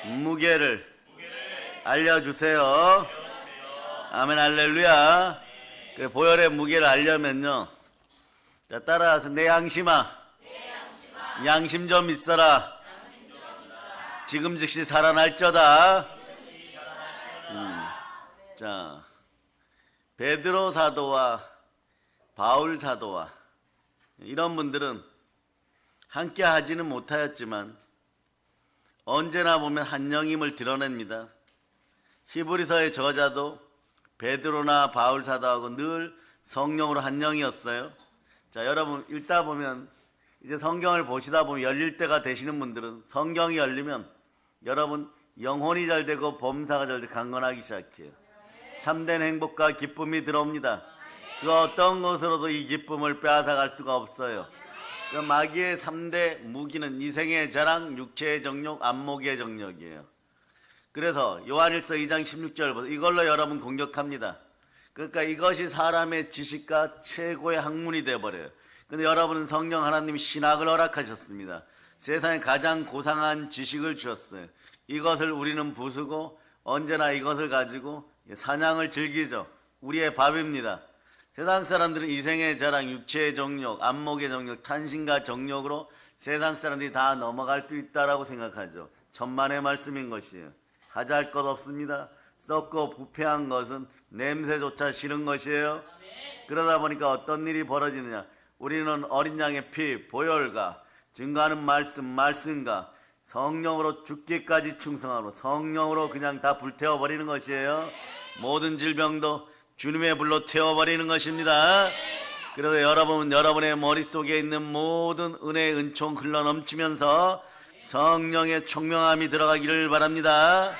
무게를 알려주세요. 아멘, 할렐루야. 그 보혈의 무게를 알려면요, 자, 따라서 내 양심아, 양심 좀 있어라. 지금 즉시 살아날저다. 자, 베드로 사도와 바울 사도와 이런 분들은 함께 하지는 못하였지만 언제나 보면 한 영임을 드러냅니다. 히브리서의 저자도 베드로나 바울 사도하고 늘 성령으로 한 영이었어요. 자, 여러분 읽다 보면 이제 성경을 보시다 보면 열릴 때가 되시는 분들은 성경이 열리면 여러분 영혼이 잘 되고 범사가 잘 되고 강건하기 시작해요. 참된 행복과 기쁨이 들어옵니다. 그 어떤 것으로도 이 기쁨을 빼앗아갈 수가 없어요. 그 마귀의 3대 무기는 이생의 자랑, 육체의 정욕, 안목의 정욕이에요. 그래서 요한일서 2장 16절부터 이걸로 여러분 공격합니다. 그러니까 이것이 사람의 지식과 최고의 학문이 되어버려요. 근데 여러분은 성령 하나님이 신학을 허락하셨습니다. 세상에 가장 고상한 지식을 주셨어요. 이것을 우리는 부수고 언제나 이것을 가지고 사냥을 즐기죠. 우리의 밥입니다. 세상 사람들은 이생의 자랑, 육체의 정욕, 안목의 정욕, 탄신과 정욕으로 세상 사람들이 다 넘어갈 수 있다라고 생각하죠. 천만의 말씀인 것이에요. 하잘 것 없습니다. 썩고 부패한 것은 냄새조차 싫은 것이에요. 그러다 보니까 어떤 일이 벌어지느냐, 우리는 어린 양의 피, 보혈과 증거하는 말씀과 성령으로 죽기까지 충성하고 성령으로 그냥 다 불태워버리는 것이에요. 모든 질병도 주님의 불로 태워버리는 것입니다. 그래서 여러분은 여러분의 머릿속에 있는 모든 은혜의 은총 흘러넘치면서 성령의 총명함이 들어가기를 바랍니다.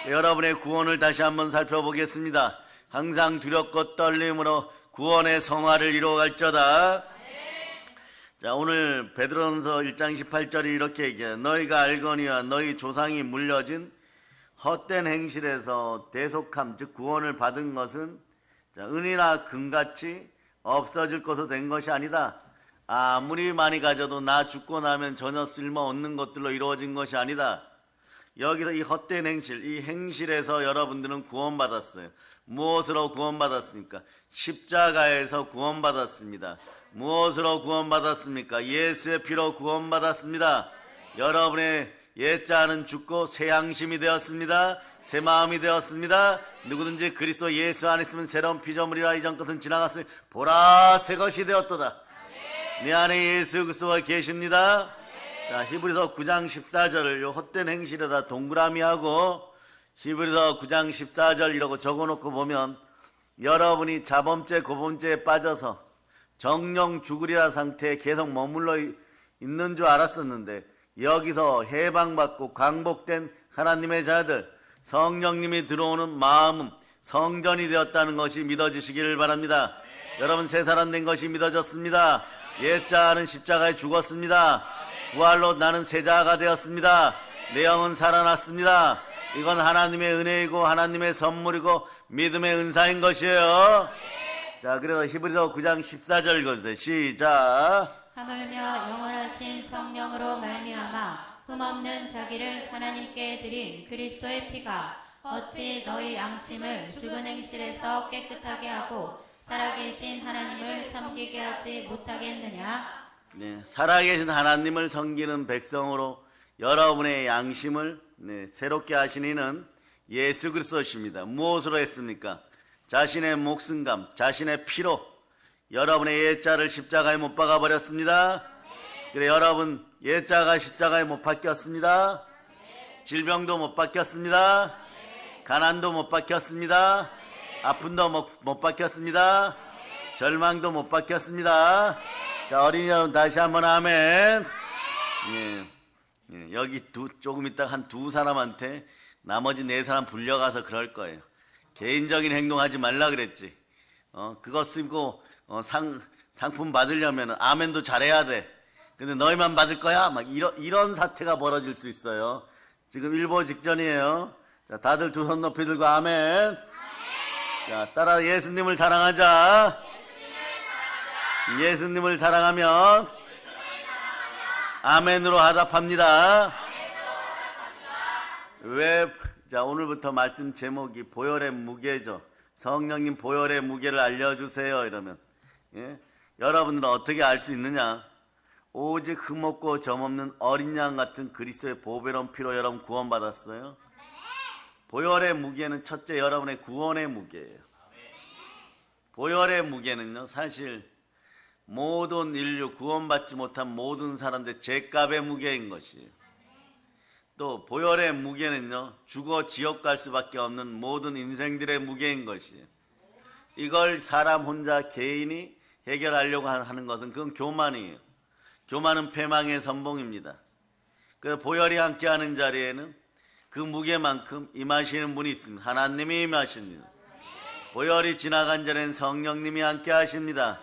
여러분의 구원을 다시 한번 살펴보겠습니다. 항상 두렵고 떨림으로 구원의 성화를 이루어갈저다. 자, 오늘 베드로전서 1장 18절이 이렇게 얘기해요. 너희가 알거니와 너희 조상이 물려진 헛된 행실에서 대속함, 즉 구원을 받은 것은 은이나 금같이 없어질 것으로 된 것이 아니다. 아무리 많이 가져도 나 죽고 나면 전혀 쓸모없는 것들로 이루어진 것이 아니다. 여기서 이 헛된 행실, 이 행실에서 여러분들은 구원받았어요. 무엇으로 구원받았습니까? 십자가에서 구원받았습니다. 무엇으로 구원받았습니까? 예수의 피로 구원받았습니다. 여러분의 옛자는 죽고 새 양심이 되었습니다. 새 마음이 되었습니다. 누구든지 그리스도 예수 안에 있으면 새로운 피조물이라 이전 것은 지나갔으니 보라 새 것이 되었도다. 내 안에 예수 그리스도가 계십니다. 자, 히브리서 9장 14절을 요 헛된 행실에다 동그라미 하고 히브리서 9장 14절 이라고 적어놓고 보면 여러분이 자범죄 고범죄에 빠져서 정령 죽으리라 상태에 계속 머물러 있는 줄 알았었는데 여기서 해방받고 광복된 하나님의 자들, 성령님이 들어오는 마음은 성전이 되었다는 것이 믿어지시기를 바랍니다. 여러분 새 사람 된 것이 믿어졌습니다. 옛자는 십자가에 죽었습니다. 부활로 나는 새 자가 되었습니다. 내 영은 살아났습니다. 이건 하나님의 은혜이고 하나님의 선물이고 믿음의 은사인 것이에요. 자, 그래서 히브리서 9장 14절 읽어주세요. 시작. 하물며 영원하신 성령으로 말미암아 흠없는 자기를 하나님께 드린 그리스도의 피가 어찌 너희 양심을 죽은 행실에서 깨끗하게 하고 살아계신 하나님을 섬기게 하지 못하겠느냐? 네, 살아계신 하나님을 섬기는 백성으로 여러분의 양심을 새롭게 하신 이는 예수 그리스도십니다. 무엇으로 했습니까? 자신의 목숨감, 자신의 피로 여러분의 옛자를 십자가에 못 박아 버렸습니다. 그래 여러분 옛자가 십자가에 못 박혔습니다. 질병도 못 박혔습니다. 가난도 못 박혔습니다. 아픔도 못 박혔습니다. 절망도 못 박혔습니다. 자, 어린이 여러분 다시 한번 아멘. 예, 여기 조금 있다가 한 두 사람한테 나머지 네 사람 불려가서 그럴 거예요. 개인적인 행동하지 말라 그랬지. 그거 쓰고 상품 받으려면 아멘도 잘해야 돼. 근데 너희만 받을 거야? 막 이런 사태가 벌어질 수 있어요. 지금 일보 직전이에요. 자, 다들 두 손 높이 들고 아멘. 자, 따라 예수님을 사랑하자. 예수님을 사랑하면 아멘으로 화답합니다. 자, 오늘부터 말씀 제목이 보혈의 무게죠. 성령님 보혈의 무게를 알려주세요. 이러면 여러분들은 어떻게 알 수 있느냐? 오직 흠없고 점없는 어린 양 같은 그리스도의 보배로운 피로 여러분 구원받았어요. 보혈의 무게는 첫째 여러분의 구원의 무게예요. 보혈의 무게는요, 사실 모든 인류 구원받지 못한 모든 사람들의 죄값의 무게인 것이에요. 또 보혈의 무게는요, 죽어 지옥 갈 수밖에 없는 모든 인생들의 무게인 것이에요. 이걸 사람 혼자 개인이 해결하려고 하는 것은 그건 교만이에요. 교만은 패망의 선봉입니다. 그 보혈이 함께하는 자리에는 그 무게만큼 임하시는 분이 있습니다. 하나님이 임하십니다. 보혈이 지나간 자리에는 성령님이 함께하십니다.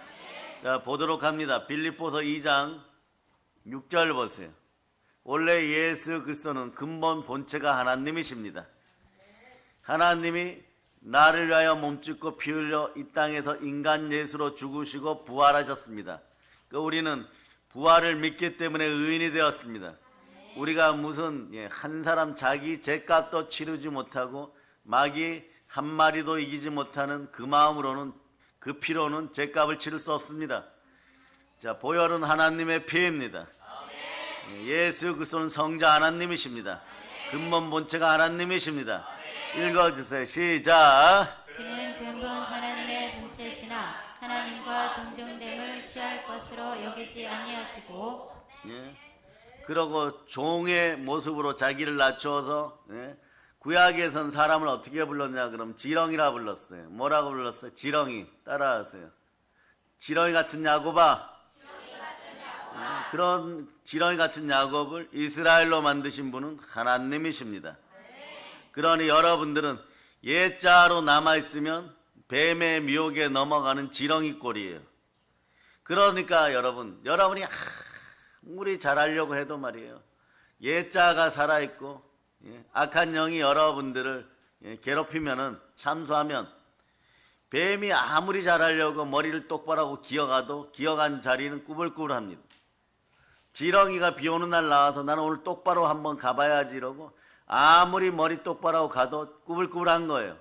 자, 보도록 합니다. 빌립보서 2장 6절 보세요. 원래 예수 그리스도는 근본 본체가 하나님이십니다. 하나님이 나를 위하여 몸짓고 피 흘려 이 땅에서 인간 예수로 죽으시고 부활하셨습니다. 우리는 부활을 믿기 때문에 의인이 되었습니다. 우리가 무슨 한 사람 자기 죄값도 치르지 못하고 마귀 한 마리도 이기지 못하는 그 마음으로는, 그 피로는 죄값을 치를 수 없습니다. 자, 보혈은 하나님의 피입니다. 예수 그리스도는 성자 하나님이십니다. 근본 본체가 하나님이십니다. 읽어주세요. 시작. 그는 근본 하나님의 본체시나 하나님과 동등됨을 취할 것으로 여기지 아니하시고 그러고 종의 모습으로 자기를 낮추어서 구약에선 사람을 어떻게 불렀냐 그럼 지렁이라 불렀어요. 뭐라고 불렀어요? 지렁이. 따라하세요. 지렁이 같은 야곱아. 그런 지렁이 같은 야곱을 이스라엘로 만드신 분은 하나님이십니다. 그러니 여러분들은 옛자로 남아있으면 뱀의 미혹에 넘어가는 지렁이 꼴이에요. 그러니까 여러분이 아무리 잘하려고 해도 말이에요, 옛자가 살아있고 악한 영이 여러분들을 괴롭히면은, 참수하면 뱀이 아무리 잘하려고 머리를 똑바로 하고 기어가도 기어간 자리는 꾸불꾸불합니다. 지렁이가 비 오는 날 나와서 나는 오늘 똑바로 한번 가봐야지 이러고 아무리 머리 똑바로 하고 가도 꾸불꾸불한 거예요.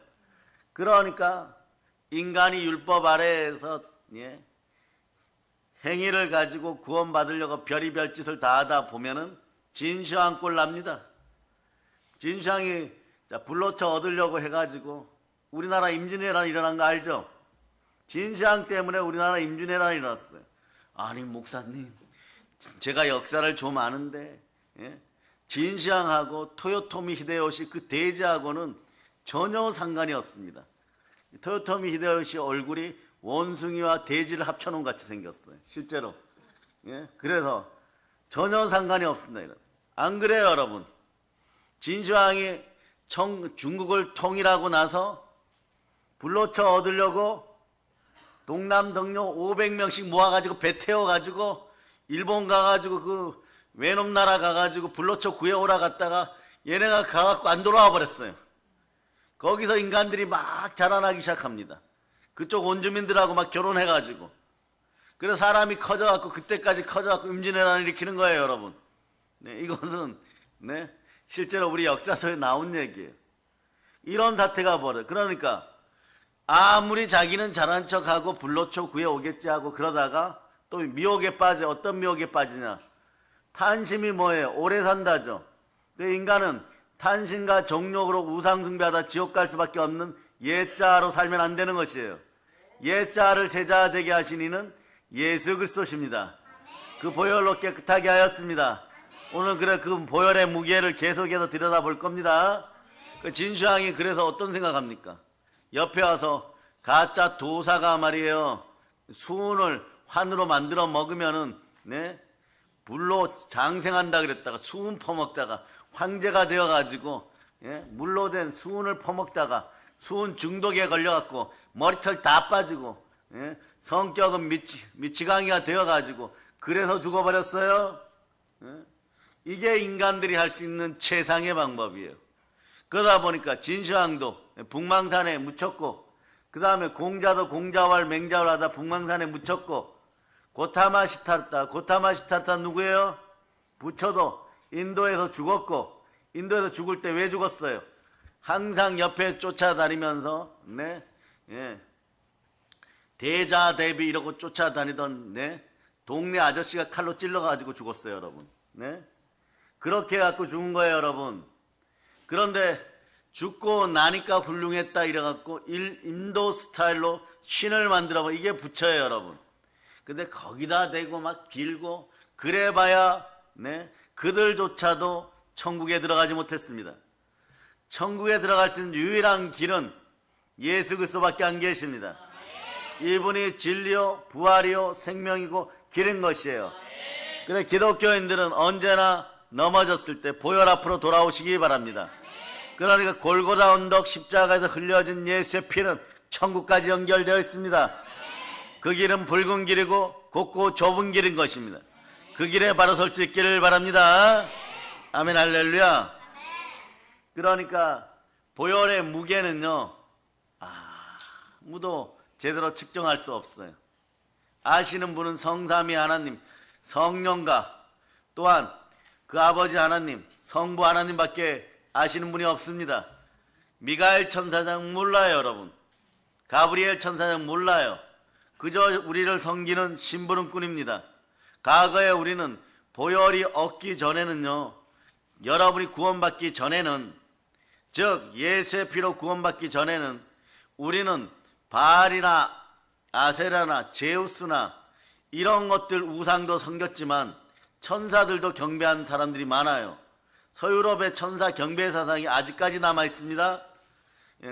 그러니까 인간이 율법 아래에서 행위를 가지고 구원받으려고 별의별 짓을 다 하다 보면은 진시황 꼴 납니다. 진시황이 불로쳐 얻으려고 해가지고 우리나라 임진왜란이 일어난 거 알죠? 진시황 때문에 우리나라 임진왜란이 일어났어요. 아니 목사님, 제가 역사를 좀 아는데 진시황하고 토요토미 히데요시 그 대제하고는 전혀 상관이 없습니다. 토요토미 히데요시 얼굴이 원숭이와 돼지를 합쳐놓은 같이 생겼어요. 실제로. 그래서 전혀 상관이 없습니다. 안 그래요, 여러분? 진시황이 중국을 통일하고 나서 불로쳐 얻으려고 동남동료 500명씩 모아가지고 배 태워가지고 일본 가가지고 그 외놈 나라 가가지고 불로쳐 구해오라 갔다가 얘네가 가갖고 안 돌아와 버렸어요. 거기서 인간들이 막 자라나기 시작합니다. 그쪽 원주민들하고 막 결혼해가지고. 그래서 사람이 커져갖고 그때까지 커져갖고 임진왜란을 일으키는 거예요, 여러분. 이것은 실제로 우리 역사서에 나온 얘기예요. 이런 사태가 벌어요. 그러니까 아무리 자기는 잘한 척하고 불로초 구해오겠지 하고 그러다가 또 미혹에 빠져. 어떤 미혹에 빠지냐? 탄심이 뭐예요? 오래 산다죠. 그 인간은 탄심과 정욕으로 우상숭배하다 지옥 갈 수밖에 없는 옛자로 살면 안 되는 것이에요. 옛자를 새자 되게 하신 이는 예수 그리스도십니다. 그 보혈로 깨끗하게 하였습니다. 오늘 그 보혈의 무게를 계속해서 들여다볼 겁니다. 그 진시황이 그래서 어떤 생각합니까? 옆에 와서 가짜 도사가 말이에요, 수은을 환으로 만들어 먹으면은 불로 장생한다 그랬다가 수은 퍼먹다가 황제가 되어가지고 물로 된 수은을 퍼먹다가 수은 중독에 걸려갖고 머리털 다 빠지고 성격은 미치광이가 되어가지고 그래서 죽어버렸어요. 이게 인간들이 할 수 있는 최상의 방법이에요. 그러다 보니까 진시황도 북망산에 묻혔고, 그 다음에 공자도 공자왈 맹자왈 하다 북망산에 묻혔고, 고타마 시타르타 누구예요? 부처도 인도에서 죽었고, 인도에서 죽을 때 왜 죽었어요? 항상 옆에 쫓아다니면서 대자대비 이러고 쫓아다니던 동네 아저씨가 칼로 찔러가지고 죽었어요, 여러분. 그렇게 해갖고 죽은 거예요, 여러분. 그런데 죽고 나니까 훌륭했다 이래갖고 인도 스타일로 신을 만들어봐. 이게 부처예요, 여러분. 근데 거기다 대고 막 빌고 그래봐야 그들조차도 천국에 들어가지 못했습니다. 천국에 들어갈 수 있는 유일한 길은 예수 그리스도밖에 안 계십니다. 이분이 진리요 부활이요 생명이고 길인 것이에요. 그래 기독교인들은 언제나 넘어졌을 때 보혈 앞으로 돌아오시기 바랍니다. 그러니까 골고다 언덕 십자가에서 흘려진 예수의 피는 천국까지 연결되어 있습니다. 그 길은 붉은 길이고 곱고 좁은 길인 것입니다. 그 길에 바로 설 수 있기를 바랍니다. 아멘 할렐루야. 그러니까 보혈의 무게는요 아무도 제대로 측정할 수 없어요. 아시는 분은 성삼위 하나님, 성령과 또한 그 아버지 하나님, 성부 하나님밖에 아시는 분이 없습니다. 미가엘 천사장 몰라요, 여러분. 가브리엘 천사장 몰라요. 그저 우리를 섬기는 심부름꾼입니다. 과거에 우리는 보혈이 얻기 전에는요, 여러분이 구원받기 전에는, 즉 예수의 피로 구원받기 전에는 우리는 바알이나 아세라나 제우스나 이런 것들 우상도 섬겼지만 천사들도 경배하는 사람들이 많아요. 서유럽의 천사 경배 사상이 아직까지 남아 있습니다.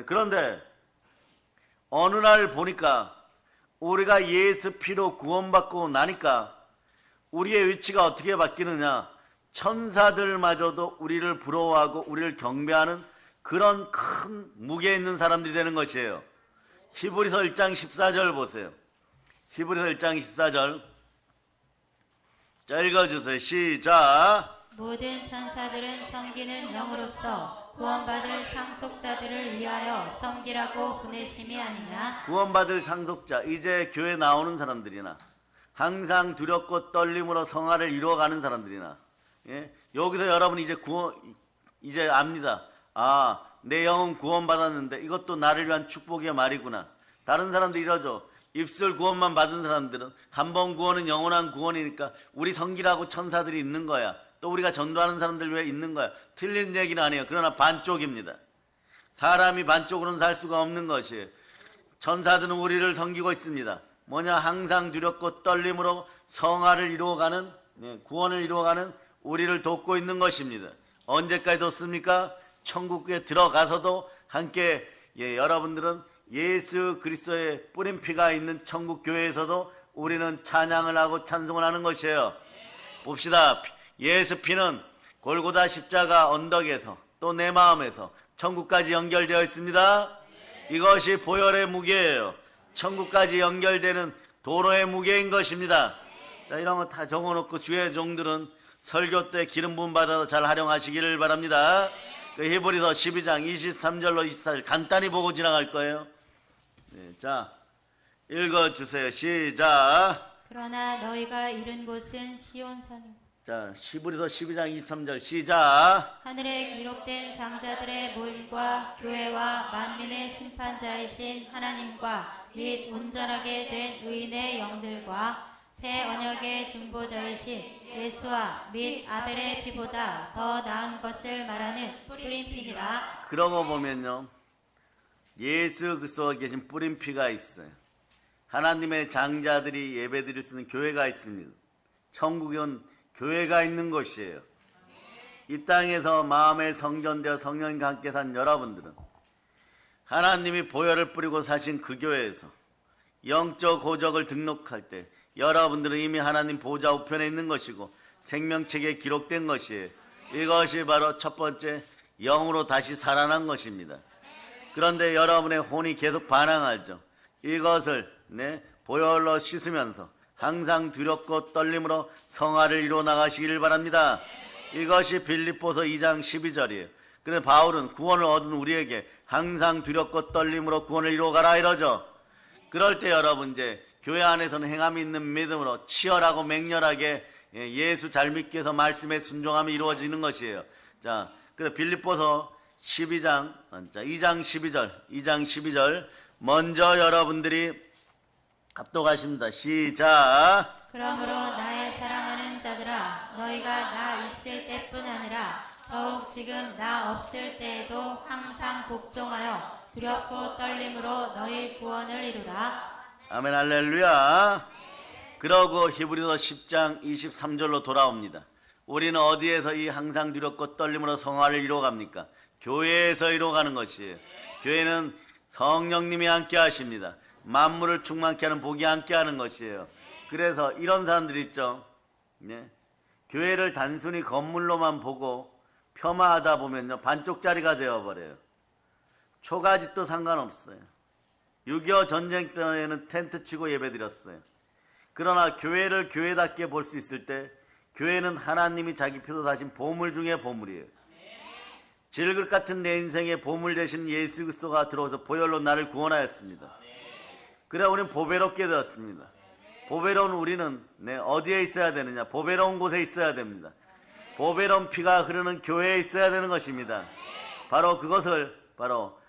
그런데 어느 날 보니까 우리가 예수 피로 구원받고 나니까 우리의 위치가 어떻게 바뀌느냐, 천사들마저도 우리를 부러워하고 우리를 경배하는 그런 큰 무게 있는 사람들이 되는 것이에요. 히브리서 1장 14절 보세요. 히브리서 1장 14절 자 읽어주세요. 시작. 모든 천사들은 섬기는 영으로서 구원받을 상속자들을 위하여 섬기라고 보내심이 아니냐. 구원받을 상속자, 이제 교회 나오는 사람들이나 항상 두렵고 떨림으로 성화를 이루어가는 사람들이나 여기서 여러분 이제 압니다. 아, 내 영은 구원받았는데 이것도 나를 위한 축복의 말이구나. 다른 사람들 이러죠. 입술 구원만 받은 사람들은 한 번 구원은 영원한 구원이니까 우리 성기라고 천사들이 있는 거야. 또 우리가 전도하는 사람들 왜 있는 거야. 틀린 얘기는 아니에요. 그러나 반쪽입니다. 사람이 반쪽으로는 살 수가 없는 것이에요. 천사들은 우리를 섬기고 있습니다. 뭐냐, 항상 두렵고 떨림으로 성화를 이루어가는, 구원을 이루어가는 우리를 돕고 있는 것입니다. 언제까지 돕습니까? 천국에 들어가서도 함께 여러분들은 예수 그리스도의 뿌린 피가 있는 천국 교회에서도 우리는 찬양을 하고 찬송을 하는 것이에요. 봅시다. 예수 피는 골고다 십자가 언덕에서 또 내 마음에서 천국까지 연결되어 있습니다. 이것이 보혈의 무게예요. 천국까지 연결되는 도로의 무게인 것입니다. 자, 이런 거 다 적어놓고 주의 종들은 설교 때 기름 부음 받아서 잘 활용하시기를 바랍니다. 그 히브리서 12장 23절로 24절 간단히 보고 지나갈 거예요. 자, 읽어주세요. 시작. 그러나 너희가 이른 곳은 시온산입니다. 자, 히브리서 12장 23절 시작. 하늘에 기록된 장자들의 모임과 교회와 만민의 심판자이신 하나님과 및 온전하게 된 의인의 영들과 새 언약의 중보자이신 예수와 및 아벨의 피보다 더 나은 것을 말하는 뿌린 피니라. 그러고 보면요, 예수 그리스도가 계신 뿌린 피가 있어요. 하나님의 장자들이 예배드릴 수 있는 교회가 있습니다. 천국은 교회가 있는 곳이에요. 이 땅에서 마음의 성전되어 성령과 함께 산 여러분들은 하나님이 보혈을 뿌리고 사신 그 교회에서 영적 호적을 등록할 때 여러분들은 이미 하나님 보좌 우편에 있는 것이고 생명책에 기록된 것이에요. 이것이 바로 첫 번째 영으로 다시 살아난 것입니다. 그런데 여러분의 혼이 계속 반항하죠. 이것을 보혈로 씻으면서 항상 두렵고 떨림으로 성화를 이루어 나가시기를 바랍니다. 이것이 빌립보서 2장 12절이에요. 그래서 바울은 구원을 얻은 우리에게 항상 두렵고 떨림으로 구원을 이루어가라 이러죠. 그럴 때 여러분 이제 교회 안에서는 행함이 있는 믿음으로 치열하고 맹렬하게 예수 잘 믿기 위해서 말씀에 순종함이 이루어지는 것이에요. 자, 그래서 빌립보서 12장, 2장 12절 먼저 여러분들이 합독하십니다. 시작. 그러므로 나의 사랑하는 자들아 너희가 나 있을 때뿐 아니라 더욱 지금 나 없을 때에도 항상 복종하여 두렵고 떨림으로 너희 구원을 이루라. 아멘 할렐루야. 그러고 히브리서 10장 23절로 돌아옵니다. 우리는 어디에서 이 항상 두렵고 떨림으로 성화를 이루어갑니까? 교회에서 이루어가는 것이에요. 교회는 성령님이 함께 하십니다. 만물을 충만케 하는 복이 함께 하는 것이에요. 그래서 이런 사람들이 있죠. 네. 교회를 단순히 건물로만 보고 폄하하다 보면요 반쪽짜리가 되어버려요. 초가집도 상관없어요. 6.25 전쟁 때에는 텐트 치고 예배드렸어요. 그러나 교회를 교회답게 볼 수 있을 때 교회는 하나님이 자기 피로 사신 보물 중에 보물이에요. 질글 같은 내 인생에 보물 되신 예수 그리스도가 들어와서 보혈로 나를 구원하였습니다. 그래 우리는 보배롭게 되었습니다. 보배로운 우리는 어디에 있어야 되느냐? 보배로운 곳에 있어야 됩니다. 보배로운 피가 흐르는 교회에 있어야 되는 것입니다. 바로 그것을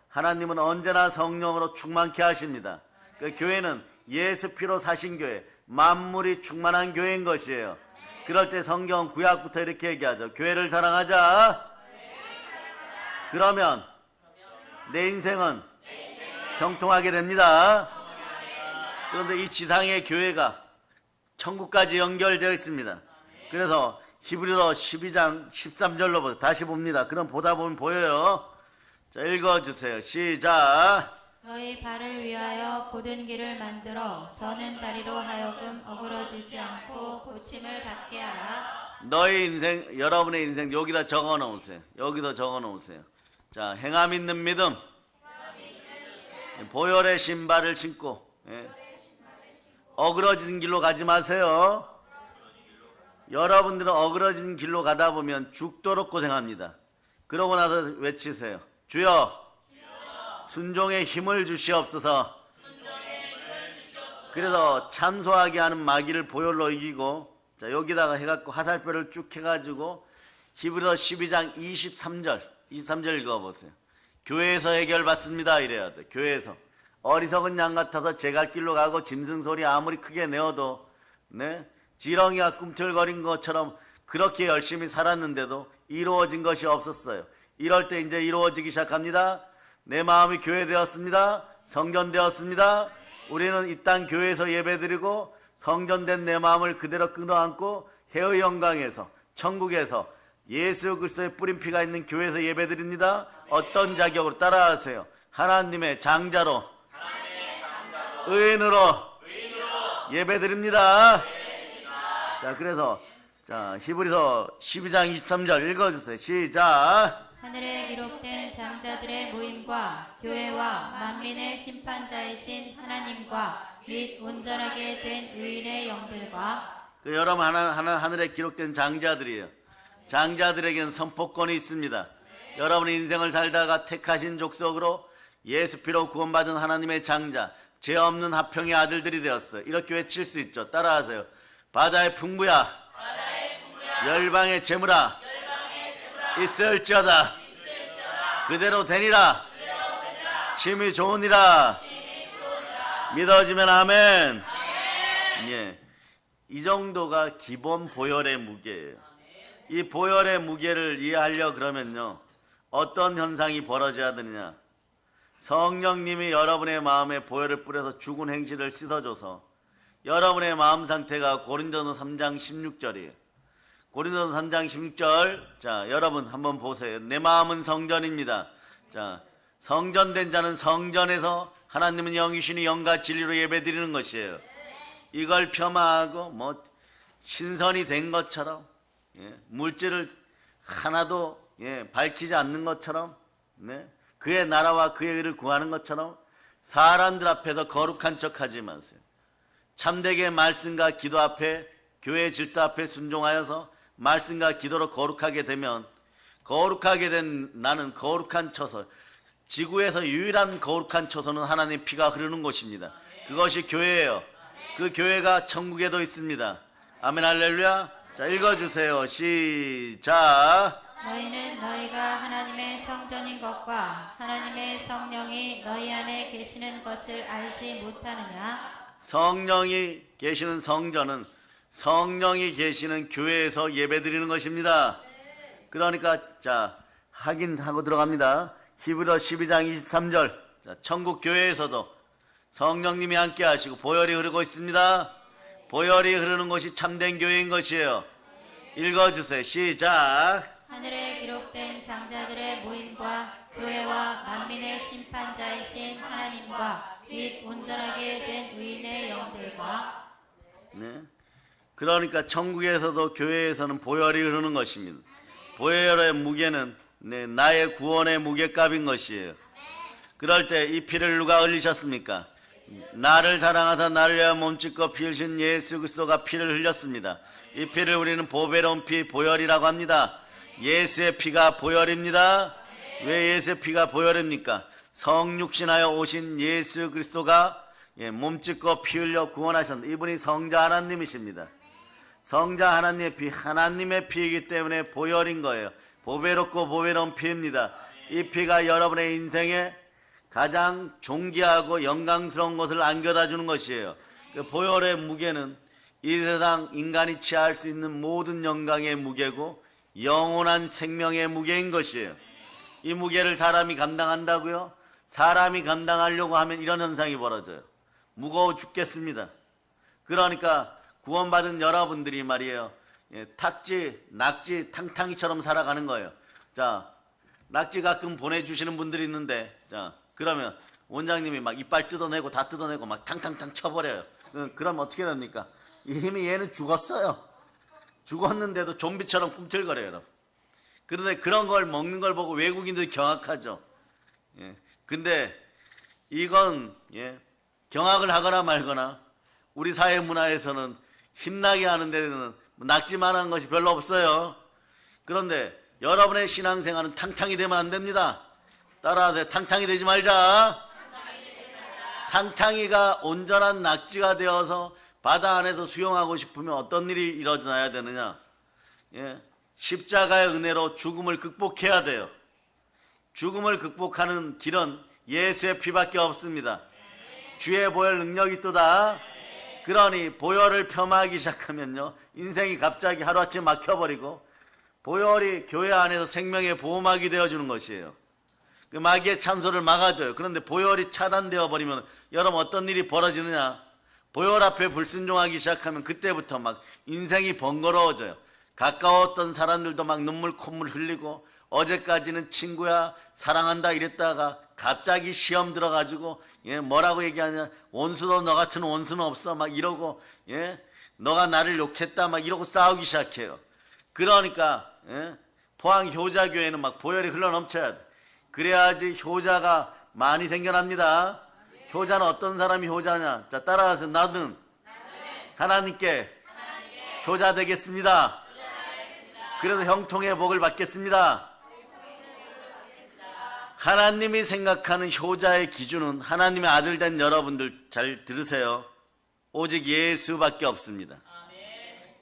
하나님은 언제나 성령으로 충만케 하십니다. 그 교회는 예수 피로 사신 교회, 만물이 충만한 교회인 것이에요. 그럴 때 성경 구약부터 이렇게 얘기하죠. 교회를 사랑하자. 그러면 내 인생은 형통하게 됩니다. 그런데 이 지상의 교회가 천국까지 연결되어 있습니다. 그래서 히브리서 12장 13절로 보세요. 다시 봅니다. 그럼 보다 보면 보여요. 자, 읽어주세요. 시작. 너희 발을 위하여 곧은 길을 만들어 저는 다리로 하여금 어그러지지 않고 고침을 받게 하라. 너희 인생, 여러분의 인생 여기다 적어 놓으세요. 여기다 적어 놓으세요. 자, 행함 있는 믿음. 보혈의 신발을 신고 어그러진 길로 가지 마세요. 여러분들은 어그러진 길로 가다 보면 죽도록 고생합니다. 그러고 나서 외치세요. 주여 순종의 힘을 주시옵소서. 그래서 참소하게 하는 마귀를 보혈로 이기고, 자 여기다가 해갖고 화살표를 쭉 해가지고 히브리서 12장 23절 읽어보세요. 교회에서 해결받습니다 이래야 돼. 교회에서 어리석은 양 같아서 제 갈 길로 가고 짐승 소리 아무리 크게 내어도 지렁이가 꿈틀거린 것처럼 그렇게 열심히 살았는데도 이루어진 것이 없었어요. 이럴 때 이제 이루어지기 시작합니다. 내 마음이 교회되었습니다. 성전되었습니다. 우리는 이 땅 교회에서 예배드리고 성전된 내 마음을 그대로 끌어안고 해의 영광에서 천국에서 예수 그리스도의 뿌린 피가 있는 교회에서 예배드립니다. 어떤 자격으로? 따라하세요. 하나님의 장자로 의인으로 예배드립니다. 자 그래서 히브리서 12장 23절 읽어주세요. 시작. 하늘에 기록된 장자들의 모임과 교회와 만민의 심판자이신 하나님과 및 온전하게 된 의인의 영들과 여러분 하늘에 기록된 장자들이에요. 장자들에게는 선포권이 있습니다. 여러분의 인생을 살다가 택하신 족속으로 예수 피로 구원받은 하나님의 장자, 죄 없는 화평의 아들들이 되었어요. 이렇게 외칠 수 있죠. 따라하세요. 바다의 풍부야, 열방의 재물아, 있을지어다 그대로 되니라, 심히 좋으니라. 믿어지면 아멘. 예, 이 정도가 기본 보혈의 무게예요. 이 보혈의 무게를 이해하려 그러면요 어떤 현상이 벌어져야 되느냐. 성령님이 여러분의 마음에 보혈을 뿌려서 죽은 행실을 씻어줘서 여러분의 마음 상태가 고린도서 3장 16절이에요. 고린도서 3장 16절. 자, 여러분 한번 보세요. 내 마음은 성전입니다. 자, 성전된 자는 성전에서 하나님은 영이시니 영과 진리로 예배드리는 것이에요. 이걸 폄하하고 신선이 된 것처럼 물질을 하나도 밝히지 않는 것처럼 그의 나라와 그의 의를 구하는 것처럼 사람들 앞에서 거룩한 척하지 마세요. 참되게 말씀과 기도 앞에, 교회 질서 앞에 순종하여서 말씀과 기도로 거룩하게 되면, 거룩하게 된 나는 거룩한 처소, 지구에서 유일한 거룩한 처소는 하나님의 피가 흐르는 곳입니다. 그것이 교회예요. 그 교회가 천국에도 있습니다. 아멘 할렐루야. 자 읽어주세요. 시작. 너희는 너희가 하나님의 성전인 것과 하나님의 성령이 너희 안에 계시는 것을 알지 못하느냐? 성령이 계시는 성전은 성령이 계시는 교회에서 예배드리는 것입니다. 그러니까 자 확인하고 들어갑니다. 히브리서 12장 23절. 자, 천국 교회에서도 성령님이 함께 하시고 보혈이 흐르고 있습니다. 보혈이 흐르는 것이 참된 교회인 것이에요. 읽어주세요. 시작. 하늘에 기록된 장자들의 모임과 교회와 만민의 심판자이신 하나님과 및 온전하게 된 의인의 영들과 네. 그러니까 천국에서도 교회에서는 보혈이 흐르는 것입니다. 보혈의 무게는 나의 구원의 무게값인 것이에요. 그럴 때 이 피를 누가 흘리셨습니까? 나를 사랑하사 나를 위하여 몸짓고 피 흘리신 예수 그리스도가 피를 흘렸습니다. 이 피를 우리는 보배로운 피, 보혈이라고 합니다. 예수의 피가 보혈입니다. 왜 예수의 피가 보혈입니까? 성육신하여 오신 예수 그리스도가 몸짓고 피 흘려 구원하셨는데 이분이 성자 하나님이십니다. 성자 하나님의 피, 하나님의 피이기 때문에 보혈인 거예요. 보배롭고 보배로운 피입니다. 이 피가 여러분의 인생에 가장 존귀하고 영광스러운 것을 안겨다 주는 것이에요. 그 보혈의 무게는 이 세상 인간이 취할 수 있는 모든 영광의 무게고 영원한 생명의 무게인 것이에요. 이 무게를 사람이 감당한다고요? 사람이 감당하려고 하면 이런 현상이 벌어져요. 무거워 죽겠습니다. 그러니까 구원받은 여러분들이 말이에요. 탁지, 낙지, 탕탕이처럼 살아가는 거예요. 자, 낙지 가끔 보내주시는 분들이 있는데, 자, 그러면 원장님이 막 이빨 뜯어내고 다 뜯어내고 막 탕탕탕 쳐버려요. 그러면 어떻게 됩니까? 이미 얘는 죽었어요. 죽었는데도 좀비처럼 꿈틀거려요, 여러분. 그런데 그런 걸 먹는 걸 보고 외국인들이 경악하죠. 근데 이건 경악을 하거나 말거나 우리 사회 문화에서는 힘나게 하는 데는 낙지만한 것이 별로 없어요. 그런데 여러분의 신앙생활은 탕탕이 되면 안 됩니다. 따라하세요. 탕탕이 되지 말자. 탕탕이가 온전한 낙지가 되어서 바다 안에서 수영하고 싶으면 어떤 일이 일어나야 되느냐? 십자가의 은혜로 죽음을 극복해야 돼요. 죽음을 극복하는 길은 예수의 피밖에 없습니다. 주의 보혈 능력이 있도다. 그러니 보혈을 폄하하기 시작하면요, 인생이 갑자기 하루아침에 막혀버리고 보혈이 교회 안에서 생명의 보호막이 되어주는 것이에요. 그 마귀의 참소를 막아줘요. 그런데 보혈이 차단되어 버리면 여러분 어떤 일이 벌어지느냐? 보혈 앞에 불순종하기 시작하면 그때부터 막 인생이 번거로워져요. 가까웠던 사람들도 막 눈물 콧물 흘리고 어제까지는 친구야 사랑한다 이랬다가 갑자기 시험 들어가지고 뭐라고 얘기하냐, 원수도 너 같은 원수는 없어 막 이러고 너가 나를 욕했다 막 이러고 싸우기 시작해요. 그러니까 포항 효자교회는 막 보혈이 흘러넘쳐야 돼. 그래야지 효자가 많이 생겨납니다. 효자는 어떤 사람이 효자냐? 자, 따라하세요. 나는 하나님께 효자 되겠습니다. 그래서 형통의 복을 받겠습니다. 하나님이 생각하는 효자의 기준은 하나님의 아들 된 여러분들 잘 들으세요. 오직 예수밖에 없습니다.